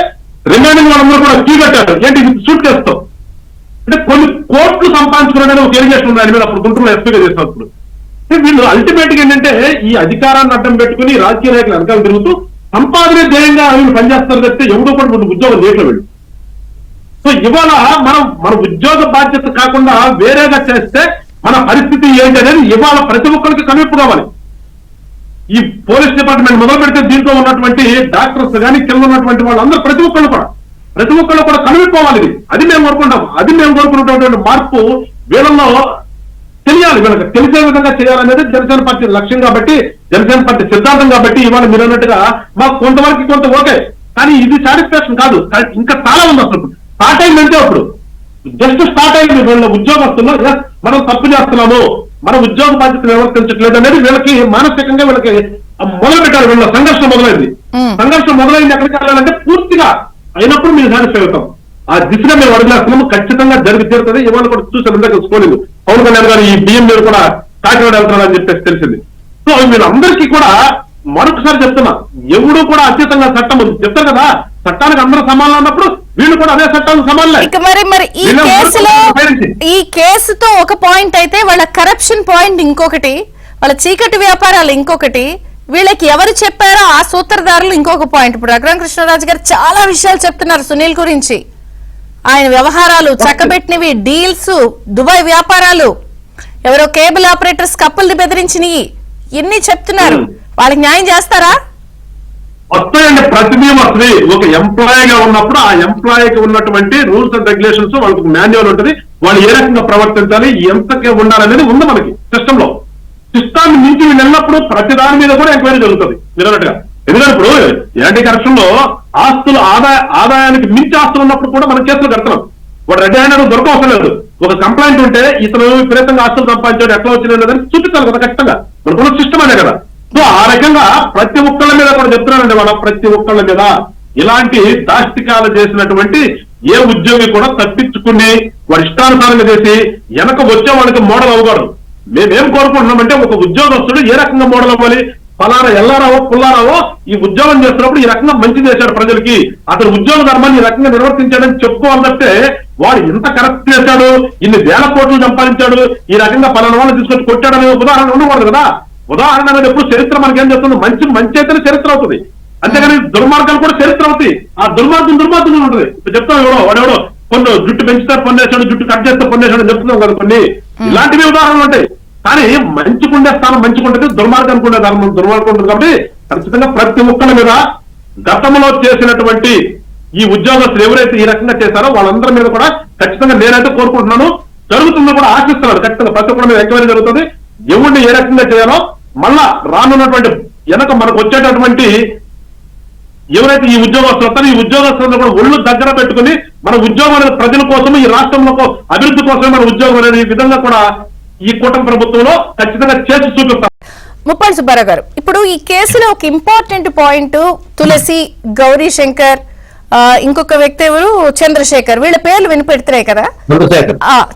రిమైనింగ్ వాళ్ళందరూ కూడా కీ కట్టారు. ఏంటి సూట్ చేస్తాం అంటే కొన్ని కోట్లు సంపాదించుకున్నాడని ఒక ఎలిగేషన్ ఉంది ఆయన మీద, అప్పుడు గుంటూరులో ఎస్పీగా చేసినప్పుడు. వీళ్ళు అల్టిమేట్ గా ఏంటంటే ఈ అధికారాన్ని అడ్డం పెట్టుకుని రాజకీయ నాయకులు వెనకాల తిరుగుతూ సంపాదనే ధ్యేయంగా వీళ్ళు పనిచేస్తారు తప్పితే ఎవడో కూడా ఉద్యోగం చేయట్లేదు వీళ్ళు. సో ఇవాళ మన ఉద్యోగ బాధ్యత కాకుండా వేరేగా చేస్తే మన పరిస్థితి ఏంటి అనేది ఇవాళ ప్రతి ఒక్కరికి కనువిప్పు కావాలి. ఈ పోలీస్ డిపార్ట్మెంట్ మొదలు పెడితే దీంట్లో ఉన్నటువంటి డాక్టర్స్ కానీ కింద ఉన్నటువంటి వాళ్ళందరూ ప్రతి ఒక్కళ్ళు కూడా కనువిప్పోవాలి. అది మేము కోరుకుంటాం. అది మేము కోరుకున్నటువంటి మార్పు వీళ్ళలో తెలియాలి, వీళ్ళకి తెలిసే విధంగా చేయాలనేది జనసేన పార్టీ లక్ష్యం కాబట్టి, జనసేన పార్టీ సిద్ధాంతం కాబట్టి ఇవాళ మీరు అన్నట్టుగా మాకు కొంతవరకు కొంత ఓకే, కానీ ఇది సాటిస్ఫాక్షన్ కాదు, ఇంకా చాలా ఉంది. అసలు స్టార్ట్ అయిందంటే అప్పుడు జస్ట్ స్టార్ట్ అయింది వీళ్ళ ఉద్యోగస్తుల్లో మనం తప్పు చేస్తున్నాము, మన ఉద్యోగ బాధ్యతను నిర్వర్తించట్లేదు అనేది వీళ్ళకి మానసికంగా వీళ్ళకి మొదలు పెట్టాలి. వీళ్ళ సంఘర్షణ మొదలైంది. సంఘర్షణ మొదలైంది ఎక్కడికి వెళ్ళాలంటే పూర్తిగా అయినప్పుడు మీరు సాటిస్ఫై అవుతాం. ఆ దిశగా మేము అడుగులేస్తున్నాము. ఖచ్చితంగా జరిగి తీరుతుంది. ఇవాళ కూడా చూసాను ఇందాక స్కూలింగ్ పవన్ కళ్యాణ్ గారు ఈ బియ్యం మీద కూడా కాకినాడ వెళ్తున్నారని చెప్పేసి తెలిసింది. సో వీళ్ళందరికీ కూడా మరొకసారి చెప్తున్నా, ఎవడు కూడా అత్యుతంగా చట్టం చెప్తారు కదా, చట్టానికి అందరూ సమానం అన్నప్పుడు వీళ్ళు కూడా అదే చట్టానికి సమానలే. ఇక మరి ఈ కేసుతో ఒక పాయింట్ అయితే వాళ్ళ కరప్షన్ పాయింట్ ఇంకొకటి, వాళ్ళ చీకటి వ్యాపారాలు ఇంకొకటి, వీళ్ళకి ఎవరు చెప్పారో ఆ సూత్రధారులు ఇంకొక పాయింట్. ఇప్పుడు రఘురామకృష్ణరాజు గారు చాలా విషయాలు చెప్తున్నారు సునీల్ గురించి, ఆయన వ్యవహారాలు చక్కబెట్టినవి, డీల్స్, దుబాయ్ వ్యాపారాలు, ఎవరో కేబుల్ ఆపరేటర్స్ కప్పుల్ని బెదిరించినవి, ఇన్ని చెప్తున్నారు. వాళ్ళకి న్యాయం చేస్తారా? వస్తాయండి, ప్రతిదీ వస్తుంది. ఒక ఎంప్లాయీగా ఉన్నప్పుడు ఆ ఎంప్లాయీకి ఉన్నటువంటి రూల్స్ అండ్ రెగ్యులేషన్స్, వాళ్ళకి మాన్యువల్ ఉంటుంది, వాళ్ళు ఏ రకంగా ప్రవర్తించాలి, ఎంతకే ఉండాలనేది ఉంది మనకి సిస్టమ్ లో. సిస్టాన్ని మించి వీళ్ళు వెళ్ళినప్పుడు ప్రతి దాని మీద కూడా ఎంక్వైరీ జరుగుతుంది మీరు అన్నట్టుగా. ఎందుకంటే ఇప్పుడు యాంటీ కరప్షన్ లో ఆస్తులు ఆదాయానికి మించి ఆస్తులు ఉన్నప్పుడు కూడా మనం కేసులు కడుతున్నాం. వాడు రెడ్ హ్యాండ్ దొరకవసరం లేదు. ఒక కంప్లైంట్ ఉంటే ఇతను విపరీతంగా ఆస్తులు సంపాదించాడు, ఎట్లా వచ్చింది లేదని చూపించాలి కదా ఖచ్చితంగా. మనకున్న సిస్టమ్ అనే కదా. సో ఆ రకంగా ప్రతి ఒక్కళ్ళ మీద కూడా చెప్తున్నానండి, వాళ్ళ ప్రతి ఒక్కళ్ళ మీద ఇలాంటి దాష్టికాలు చేసినటువంటి ఏ ఉద్యోగి కూడా తప్పించుకుని వాడు ఇష్టానుసారంగా చేసి వెనక వచ్చే వాళ్ళకి మోడల్ అవ్వకూడదు. మేమేం కోరుకుంటున్నామంటే ఒక ఉద్యోగస్తుడు ఏ రకంగా మోడల్ అవ్వాలి, ఫలానా ఎల్లారావో పుల్లారావో ఈ ఉద్యోగం చేస్తున్నప్పుడు ఈ రకంగా మంచి చేశాడు ప్రజలకి, అతను ఉద్యోగ ధర్మాన్ని ఈ రకంగా నిర్వర్తించాడని చెప్పుకోవాలి తప్పితే వాడు ఇంత కరప్ట్ చేశాడు, ఇన్ని వేల కోట్లు సంపాదించాడు, ఈ రకంగా ఫలానా వాళ్ళని తీసుకొచ్చి కొట్టాడనే ఉదాహరణ ఉండకూడదు కదా. ఉదాహరణ అనేది ఎప్పుడు చరిత్ర మనకేం చెప్తుంది, మంచి అయితేనే చరిత్ర అవుతుంది, అంతేగాని దుర్మార్గాలు కూడా చరిత్ర అవుతాయి. ఆ దుర్మార్గం ఉంటుంది. ఇప్పుడు చెప్తాం వాడెవడో కొన్ని జుట్టు పెంచితే పన్నేశాడు, జుట్టు కట్ చేస్తే పన్నేశాడు అని చెప్తున్నాం కదా. కొన్ని ఇలాంటివి ఉదాహరణలు ఉంటాయి. కానీ మంచికుండే స్థానం మంచిగుంటుంది, దుర్మార్గానికి ఉండే ధర్మం దుర్మార్గం ఉంటుంది. కాబట్టి ఖచ్చితంగా ప్రతి ఒక్కరి మీద గతంలో చేసినటువంటి ఈ ఉద్యోగస్తులు ఎవరైతే ఈ రకంగా చేశారో వాళ్ళందరి మీద కూడా ఖచ్చితంగా నేనైతే కోరుకుంటున్నాను, జరుగుతుందో కూడా ఆశిస్తున్నాను. ఖచ్చితంగా ప్రతి ఒక్కరి మీద ఎంక్వైరీ జరుగుతుంది. ఎవరిని ఏ రకంగా చేయాలో మళ్ళా రానున్నటువంటి వెనక మనకు వచ్చేటటువంటి ఎవరైతే ఈ ఉద్యోగస్తులు వస్తారో ఈ ఉద్యోగస్తులను కూడా ఒళ్ళు దగ్గర పెట్టుకుని మన ఉద్యోగం అనేది ప్రజల కోసం, ఈ రాష్ట్రంలో అభివృద్ధి కోసమే మన ఉద్యోగం అనేది ఈ విధంగా కూడా ఈ కూటమి ప్రభుత్వంలో ఖచ్చితంగా చేసి చూపిస్తారు. ముప్పాడి సుబ్బారావు గారు, ఇప్పుడు ఈ కేసులో ఒక ఇంపార్టెంట్ పాయింట్ తులసి, గౌరీ శంకర్, ఇంకొక వ్యక్తి ఎవరు చంద్రశేఖర్, వీళ్ళ పేర్లు వినిపెడుతున్నాయి కదా.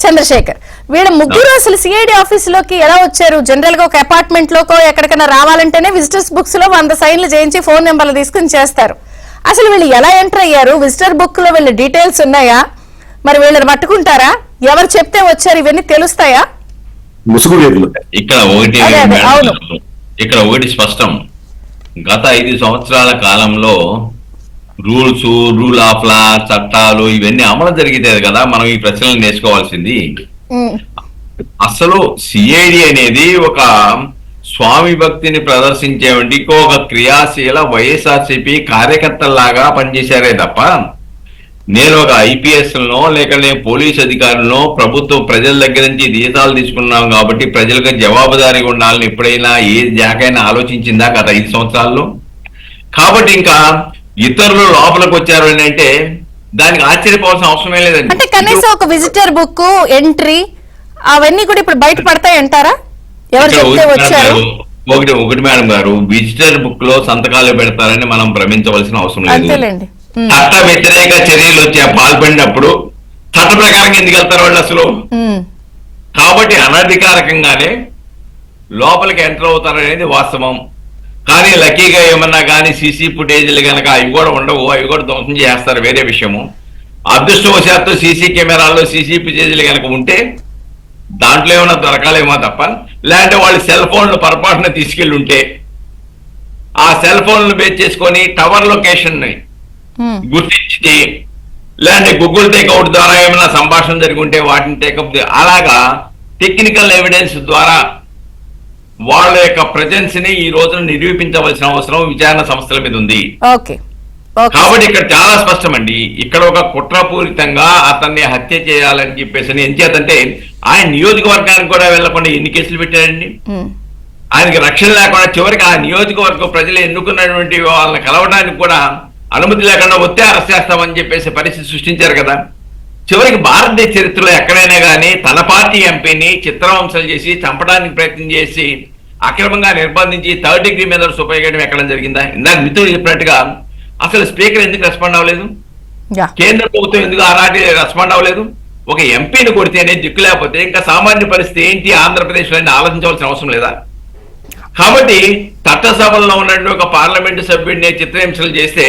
చంద్రశేఖర్, వీళ్ళ ముగ్గురు అసలు సిఐడి ఆఫీస్ లోకి ఎలా వచ్చారు? జనరల్ గా ఒక అపార్ట్మెంట్ లోకో ఎక్కడికైనా రావాలంటేనే విజిటర్స్ బుక్స్ లో 100 సైన్లు చేయించి ఫోన్ నెంబర్లు తీసుకుని చేస్తారు. అసలు వీళ్ళు ఎలా ఎంటర్ అయ్యారు? విజిటర్ బుక్ లో వీళ్ళ డీటెయిల్స్ ఉన్నాయా? మరి వీళ్ళని పట్టుకుంటారా? ఎవరు చెప్తే వచ్చారు ఇవన్నీ తెలుస్తాయా? ఇక్కడ ఒకటి స్పష్టం, గత 5 సంవత్సరాల కాలంలో రూల్స్, రూల్ ఆఫ్ లా, చట్టాలు ఇవన్నీ అమలు జరిగితే కదా మనం ఈ ప్రశ్నలు నేర్చుకోవాల్సింది. ఉమ్, అసలు సిఐడి అనేది ఒక స్వామి భక్తిని ప్రదర్శించేవంటి ఒక క్రియాశీల వైఎస్ఆర్సీపీ కార్యకర్తల్లాగా పనిచేశారే తప్ప నేను ఒక ఐపీఎస్లో లేక నేను పోలీస్ అధికారులను ప్రభుత్వం ప్రజల దగ్గర నుంచి జీతాలు తీసుకున్నాం కాబట్టి ప్రజలకు జవాబుదారీగా ఉండాలని ఎప్పుడైనా ఏ జాకైనా ఆలోచించిందా గత 5 సంవత్సరాల్లో? కాబట్టి ఇంకా ఇతరులు లోపలికి వచ్చారు అని అంటే దానికి ఆశ్చర్యపోవాల్సిన అవసరమే లేదండి. అంటే కనీసం ఒక విజిటర్ బుక్ ఎంట్రీ అవన్నీ కూడా ఇప్పుడు బయట పడతాయి అంటారా? ఎవరు చెప్తే వచ్చారు? ఒకటి మేడం గారు, విజిటర్ బుక్ లో సంతకాలు పెడతారని మనం భ్రమించవలసిన అవసరం లేదు. అంతేలేండి. చట్ట వ్యతిరేక చర్యలు వచ్చే పాల్పడినప్పుడు చట్ట ప్రకారం ఎందుకు వెళ్తారు వాళ్ళు అసలు? కాబట్టి అనధికారికంగానే లోపలికి ఎంటర్ అవుతారనేది వాస్తవం. కానీ లక్కీగా ఏమన్నా కానీ సీసీ ఫుటేజీలు కనుక అవి కూడా ఉండవు, అవి కూడా ధ్వంసం చేస్తారు, వేరే విషయము. అదృష్టవశాత్తు సీసీ కెమెరాల్లో సీసీ ఫుటేజీలు కనుక ఉంటే దాంట్లో ఏమైనా దొరకాలేమో తప్ప, లేదంటే వాళ్ళు సెల్ ఫోన్లు పొరపాటున తీసుకెళ్ళి ఉంటే ఆ సెల్ ఫోన్లు బేస్ చేసుకొని టవర్ లొకేషన్ ని గుర్తించి లేదంటే గూగుల్ టేక్అవుట్ ద్వారా ఏమైనా సంభాషణ జరిగి ఉంటే వాటిని టేకప్, అలాగా టెక్నికల్ ఎవిడెన్స్ ద్వారా వాళ్ళ యొక్క ప్రెజెన్స్ ని ఈ రోజున నిరూపించవలసిన అవసరం విచారణ సంస్థల మీద ఉంది. కాబట్టి ఇక్కడ చాలా స్పష్టం అండి, ఇక్కడ ఒక కుట్రపూరితంగా అతన్ని హత్య చేయాలని చెప్పేసి ఎంచేతంటే ఆయన నియోజకవర్గానికి కూడా వెళ్లకుండా ఎన్ని కేసులు పెట్టారండి. ఆయనకి రక్షణ లేకుండా చివరికి ఆ నియోజకవర్గం ప్రజలు ఎన్నుకున్నటువంటి వాళ్ళని కలవడానికి కూడా అనుమతి లేకుండా వస్తే అరెస్ట్ చేస్తామని చెప్పేసి పరిస్థితి సృష్టించారు కదా. చివరికి భారతదేశ చరిత్రలో ఎక్కడైనా కానీ తన పార్టీ ఎంపీని చిత్రవంశలు చేసి చంపడానికి ప్రయత్నం చేసి అక్రమంగా నిర్బంధించి 3rd డిగ్రీ మెథడ్స్ ఉపయోగించడం ఎక్కడ జరిగిందా? ఇందాక మిత్రుడు చెప్పినట్టుగా అసలు స్పీకర్ ఎందుకు రెస్పాండ్ అవ్వలేదు? కేంద్ర ప్రభుత్వం ఎందుకు ఆనాటి రెస్పాండ్ అవ్వలేదు? ఒక ఎంపీని కొడితేనే దిక్కు లేకపోతే ఇంకా సామాన్య పరిస్థితి ఏంటి ఆంధ్రప్రదేశ్ లో ఆలోచించవలసిన అవసరం లేదా? కాబట్టి చట్టసభల్లో ఉన్నటువంటి ఒక పార్లమెంటు సభ్యుడిని చిత్రహింసలు చేస్తే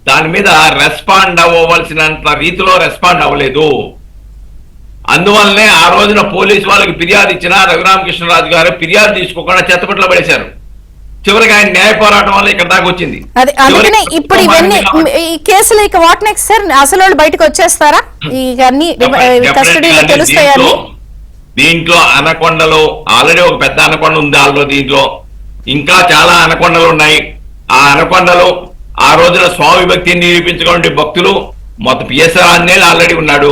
దాని మీద రెస్పాండ్ అవ్వవలసినంత రీతిలో రెస్పాండ్ అవ్వలేదు. అందువల్లనే ఆ రోజున పోలీసు వాళ్ళకి ఫిర్యాదు ఇచ్చిన రఘురామకృష్ణరాజు గారు ఫిర్యాదు తీసుకోకుండా చెత్తపట్లో పడేశారు. చివరికి ఆయన న్యాయ పోరాటం వల్ల ఇక్కడ దాకా వచ్చింది. అందుకనే ఇప్పుడు ఇవన్నీ ఈ కేసులు ఇక వాట్ నెక్స్ట్ సార్? అసలు వాళ్ళు బయటకు వచ్చేస్తారా? ఇవన్నీ కస్టడీలో తెలుస్తాయని దీంట్లో అనకొండలో ఆల్రెడీ ఒక పెద్ద అనకొండ ఉంది, దానిలో దీంట్లో ఇంకా చాలా అనకొండలు ఉన్నాయి. ఆ అనకొండలో ఆ రోజున స్వామి భక్తిని నిరూపించుకునే భక్తులు మొత్తం పిఎస్ఆర్ ఆంజనేయులు ఆల్రెడీ ఉన్నాడు,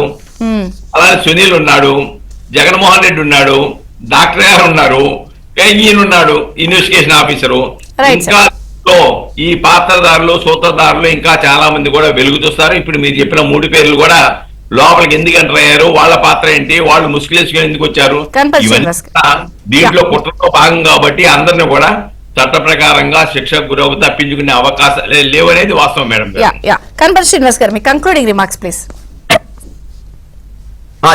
అలాగే సునీల్ ఉన్నాడు, జగన్మోహన్ రెడ్డి ఉన్నాడు, డాక్టర్ గారు ఉన్నారు, ఈయన ఉన్నాడు ఇన్వెస్టిగేషన్ ఆఫీసరు. ఇంకా ఈ పాత్రదారులు సూత్రధారులు ఇంకా చాలా మంది కూడా వెలుగు చూస్తారు. ఇప్పుడు మీరు చెప్పిన 3 పేర్లు కూడా లోపలికి ఎందుకు ఎంటర్ అయ్యారు, వాళ్ళ పాత్ర ఏంటి, వాళ్ళు ముసుగులేసుకుని ఎందుకు వచ్చారు, ఇవన్నీ దీంట్లో కుట్రలో భాగం. కాబట్టి అందరినీ కూడా చట్ట ప్రకారంగా శిక్షకు గురవు తప్పించుకునే అవకాశాలు లేవు అనేది వాస్తవం మేడం. కనపర్తి శ్రీనివాస్ గారు మీ కంక్లూడింగ్ రిమార్క్స్ ప్లీజ్.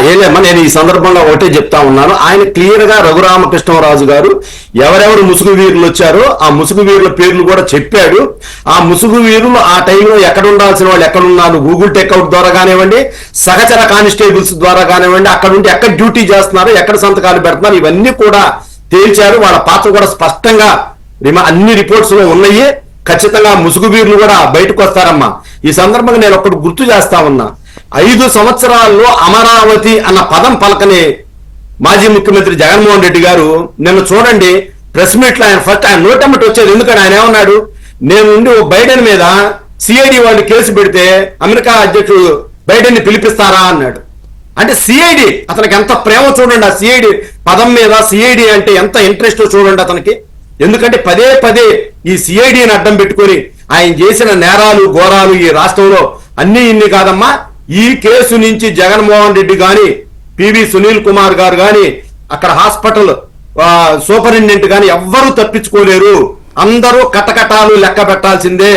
ఏలేమ్మా, నేను ఈ సందర్భంగా ఒకటే చెప్తా ఉన్నాను. ఆయన క్లియర్ గా రఘురామకృష్ణరాజు గారు ఎవరెవరు ముసుగు వీరులు వచ్చారో ఆ ముసుగు వీరుల పేర్లు కూడా చెప్పాడు. ఆ ముసుగు వీరులు ఆ టైంలో ఎక్కడ ఉండాల్సిన వాళ్ళు ఎక్కడ ఉన్నారు, గూగుల్ టేక్అవుట్ ద్వారా కానివ్వండి, సహచర కానిస్టేబుల్స్ ద్వారా కానివ్వండి, అక్కడ ఉండి ఎక్కడ డ్యూటీ చేస్తున్నారు, ఎక్కడ సంతకాలు పెడుతున్నారు, ఇవన్నీ కూడా తేల్చారు. వాళ్ళ పాత్ర కూడా స్పష్టంగా అన్ని రిపోర్ట్స్ లో ఉన్నాయి. ఖచ్చితంగా ముసుగు వీరులు కూడా బయటకు వస్తారమ్మా. ఈ సందర్భంగా నేను ఒకటి గుర్తు చేస్తా ఉన్నా, 5 సంవత్సరాల్లో అమరావతి అన్న పదం పలకని మాజీ ముఖ్యమంత్రి జగన్మోహన్ రెడ్డి గారు నిన్న చూడండి ప్రెస్ మీట్ లో ఆయన నోటమ్మటి వచ్చేది. ఎందుకంటే ఆయన ఏమన్నాడు, నేను ఉండి బైడెన్ మీద సిఐడి వాళ్ళు కేసు పెడితే అమెరికా అధ్యక్షుడు బైడెన్ ని పిలిపిస్తారా అన్నాడు. అంటే సిఐడి అతనికి ఎంత ప్రేమ చూడండి, ఆ సిఐడి పదం మీద సిఐడి అంటే ఎంత ఇంట్రెస్ట్ చూడండి అతనికి. ఎందుకంటే పదే పదే ఈ సిఐడిని అడ్డం పెట్టుకొని ఆయన చేసిన నేరాలు ఘోరాలు ఈ రాష్ట్రంలో అన్ని ఇన్ని కాదమ్మా. ఈ కేసు నుంచి జగన్మోహన్ రెడ్డి గాని, పివి సునీల్ కుమార్ గారు గాని, అక్కడ హాస్పిటల్ సూపరింటెండెంట్ గాని ఎవ్వరూ తప్పించుకోలేరు. అందరూ కటకటాలు లెక్క పెట్టాల్సిందే.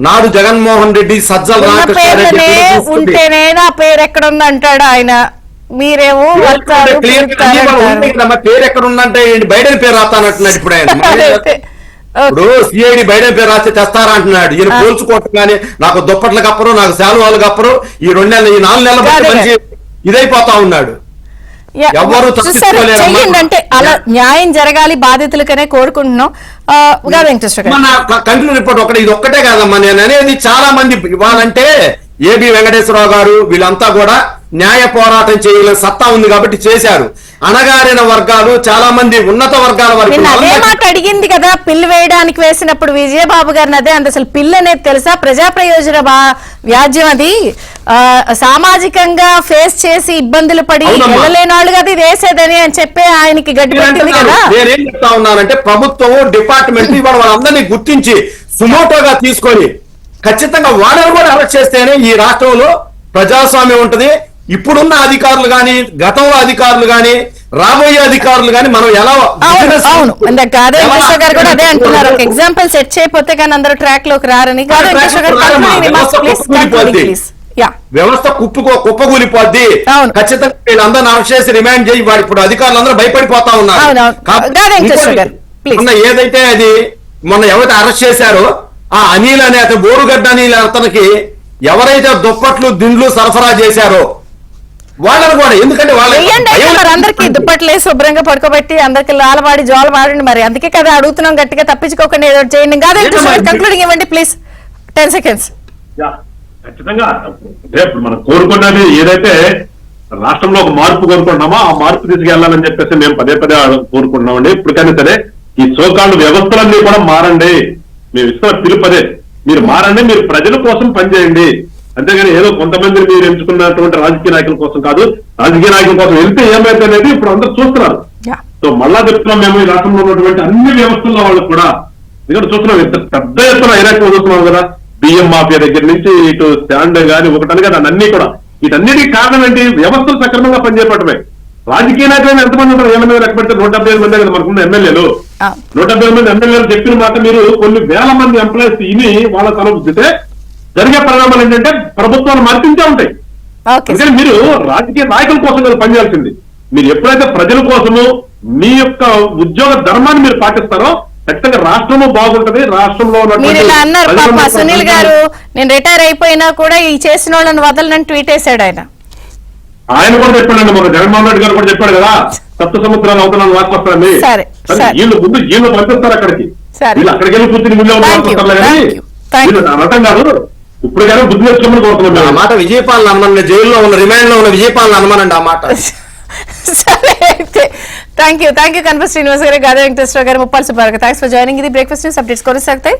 నాడు జగన్మోహన్ రెడ్డి సజ్జల రామకృష్ణారెడ్డి ఉంటేనే నా పేరు ఎక్కడ ఉంది అంటాడు ఆయన. మీరేమో పేరు ఎక్కడ ఉందంటే బైడెన్ పేరు రాస్తానంటున్నాడు ఇప్పుడు ఆయన. ఇప్పుడు సిఐడి బైడెన్ పేరు రాస్తే తెస్తారా అంటున్నాడు. ఈయన పోల్చుకోవటం కానీ నాకు దుప్పట్లు కప్పరు, నాకు శాలువాలు కప్పరు, ఈ 4 నెలలు ఈ 4 నెలల మంచి ఇదైపోతా ఉన్నాడు. ఎవరు చెయ్యండి అంటే అలా న్యాయం జరగాలి బాధితులకనే కోరుకుంటున్నాం. గాలి వెంకటేశ్వర గారు, మన కంక్లూడ్ రిపోర్ట్ ఒకటి, ఇది ఒక్కటే కాదమ్మా నేను అనేది. చాలా మంది ఇవ్వాలంటే ఏబి వెంకటేశ్వరరావు గారు వీళ్ళంతా కూడా న్యాయ పోరాటం చేయగల సత్తా ఉంది కాబట్టి చేశారు. అణగారిన వర్గాలు, చాలా మంది ఉన్నత వర్గాల వరకు నిన్న అదే మాట అడిగింది కదా, పిల్లు వేయడానికి వేసినప్పుడు విజయబాబు గారిని అదే అంత అసలు పిల్లు అనేది తెలుసా, ప్రజా ప్రయోజన వ్యాజ్యం అది, సామాజికంగా ఫేస్ చేసి ఇబ్బందులు పడి వెళ్ళలేని వాళ్ళు కదా ఇది వేసేదని అని చెప్పి ఆయనకి గడ్డి పెట్టింది కదా. నేనేం చెప్తా ఉన్నానంటే ప్రభుత్వం డిపార్ట్మెంట్ ఇవాళ వాళ్ళందరినీ గుర్తించి సుమోటోగా తీసుకొని ఖచ్చితంగా వాళ్ళని కూడా అరెస్ట్ చేస్తేనే ఈ రాష్ట్రంలో ప్రజాస్వామ్యం ఉంటది. ఇప్పుడున్న అధికారులు గాని, గతంలో అధికారులు గాని, రాబోయే అధికారులు గాని మనం ఎలా అవును గాదే వెంకటేశ్వర గారు కూడా అదే అంటున్నారు. ఒక ఎగ్జాంపుల్ సెట్ చేయకపోతే కానీ అందరూ ట్రాక్ లోకి రారని. గాదే వెంకటేశ్వర గారు వ్యవస్థ కుప్పకూలిపోద్ది. ఖచ్చితంగా వీళ్ళందరూ అరెస్ట్ చేసి రిమాండ్ చేసి వాడు ఇప్పుడు అధికారులందరూ భయపడిపోతా ఉన్నారు. ఏదైతే అది మొన్న ఎవరైతే అరెస్ట్ చేశారో ఆ అనిల్ అనే అతను, బోరుగడ్డ అనిల్ అతనికి ఎవరైతే దుప్పట్లు దిండ్లు సరఫరా చేశారో వాళ్ళని కూడా, ఎందుకంటే అందరికి దుప్పట్లే శుభ్రంగా పడుకోబెట్టి అందరికి లాలవాడి జోలవాడండి. మరి అందుకే కదా అడుగుతున్నాం గట్టిగా, తప్పించుకోకుండా ఏదో చేయండి. గాదే కంక్లూడింగ్ ఇవ్వండి ప్లీజ్, 10 seconds. ఖచ్చితంగా ఇప్పుడు మనం కోరుకున్నది ఏదైతే రాష్ట్రంలో ఒక మార్పు కోరుకుంటున్నామో ఆ మార్పు తీసుకెళ్లాలని చెప్పేసి మేము పదే కోరుకుంటున్నామండి. ఇప్పటికైనా సరే ఈ సోకాళ్ళు వ్యవస్థలన్నీ కూడా మారండి. మేము ఇస్తున్న పిలుపదే, మీరు మారండి, మీరు ప్రజల కోసం పనిచేయండి. అంతేగాని ఏదో కొంతమంది మీరు ఎంచుకున్నటువంటి రాజకీయ నాయకుల కోసం కాదు. రాజకీయ నాయకుల కోసం వెళ్తే ఏమైతే అనేది ఇప్పుడు అందరూ చూస్తున్నారు. సో మళ్ళా చెప్తున్నాం, మేము ఈ రాష్ట్రంలో ఉన్నటువంటి అన్ని వ్యవస్థల్లో వాళ్ళు కూడా ఇక్కడ చూస్తున్నాం. ఇంత పెద్ద ఎత్తున ఐరాక్లో చూస్తున్నాం కదా, బియ్యం మాఫియా దగ్గర నుంచి ఇటు స్టాండ్ గాని ఒకటని కదా అన్ని కూడా. వీటన్నిటికీ కారణం ఏంటి? వ్యవస్థలు సక్రమంగా పనిచేయటమే. రాజకీయ నాయకులు ఎంతమంది ఉంటారు? 80 మంది లెక్క పెడితే 175 మంది కదా మనకున్న ఎమ్మెల్యేలు. 175 మంది ఎమ్మెల్యేలు చెప్పిన మాట మీరు కొన్ని వేల మంది ఎంప్లాయీస్ ఇని వాళ్ళ తలపుతే జరిగే పరిణామాలు ఏంటంటే ప్రభుత్వాలు మర్పించే ఉంటాయి. అందుకని మీరు రాజకీయ నాయకుల కోసం కదా పనిచేయాల్సింది. మీరు ఎప్పుడైతే ప్రజల కోసము మీ యొక్క ఉద్యోగ ధర్మాన్ని మీరు పాటిస్తారో ఖచ్చితంగా రాష్ట్రము బాగుంటది. రాష్ట్రంలో అన్నారు పాప సునీల్ గారు, నేను రిటైర్ అయిపోయినా కూడా ఈ చేసిన వాళ్ళని వదలనని ట్వీట్ వేశాడు ఆయన కూడా చెప్పాడండి. మన జగన్మోహన్ రెడ్డి గారు కూడా చెప్పాడు కదా, సప్త సముద్రాలు అవుతున్నాను వాసుకొస్తారని. వీళ్ళు ముందు వీళ్ళు పంపిస్తారు అక్కడికి, వీళ్ళు అక్కడికి వెళ్ళి కూర్చుని వీళ్ళు వాసుకొస్తారు కానీ వీళ్ళు రథం కాదు. ఇప్పుడు కానీ బుద్ధి తెచ్చుకోమని కోరుతున్నాం. ఆ మాట విజయపాలన అనుమానం, జైల్లో ఉన్న రిమాండ్ లో ఉన్న విజయపాలన అనుమానండి ఆ మాట. సరే అయితే థ్యాంక్ యూ కన్ఫర్స్ శ్రీనివాస్ గారు, గాదే వెంకటేశ్వర గారు, Muppala Subbarao. Thanks for joining. ఇది బ్రేక్ఫాస్ట్ న్యూస్ అప్డేట్స్ కొనసాగుతాయి.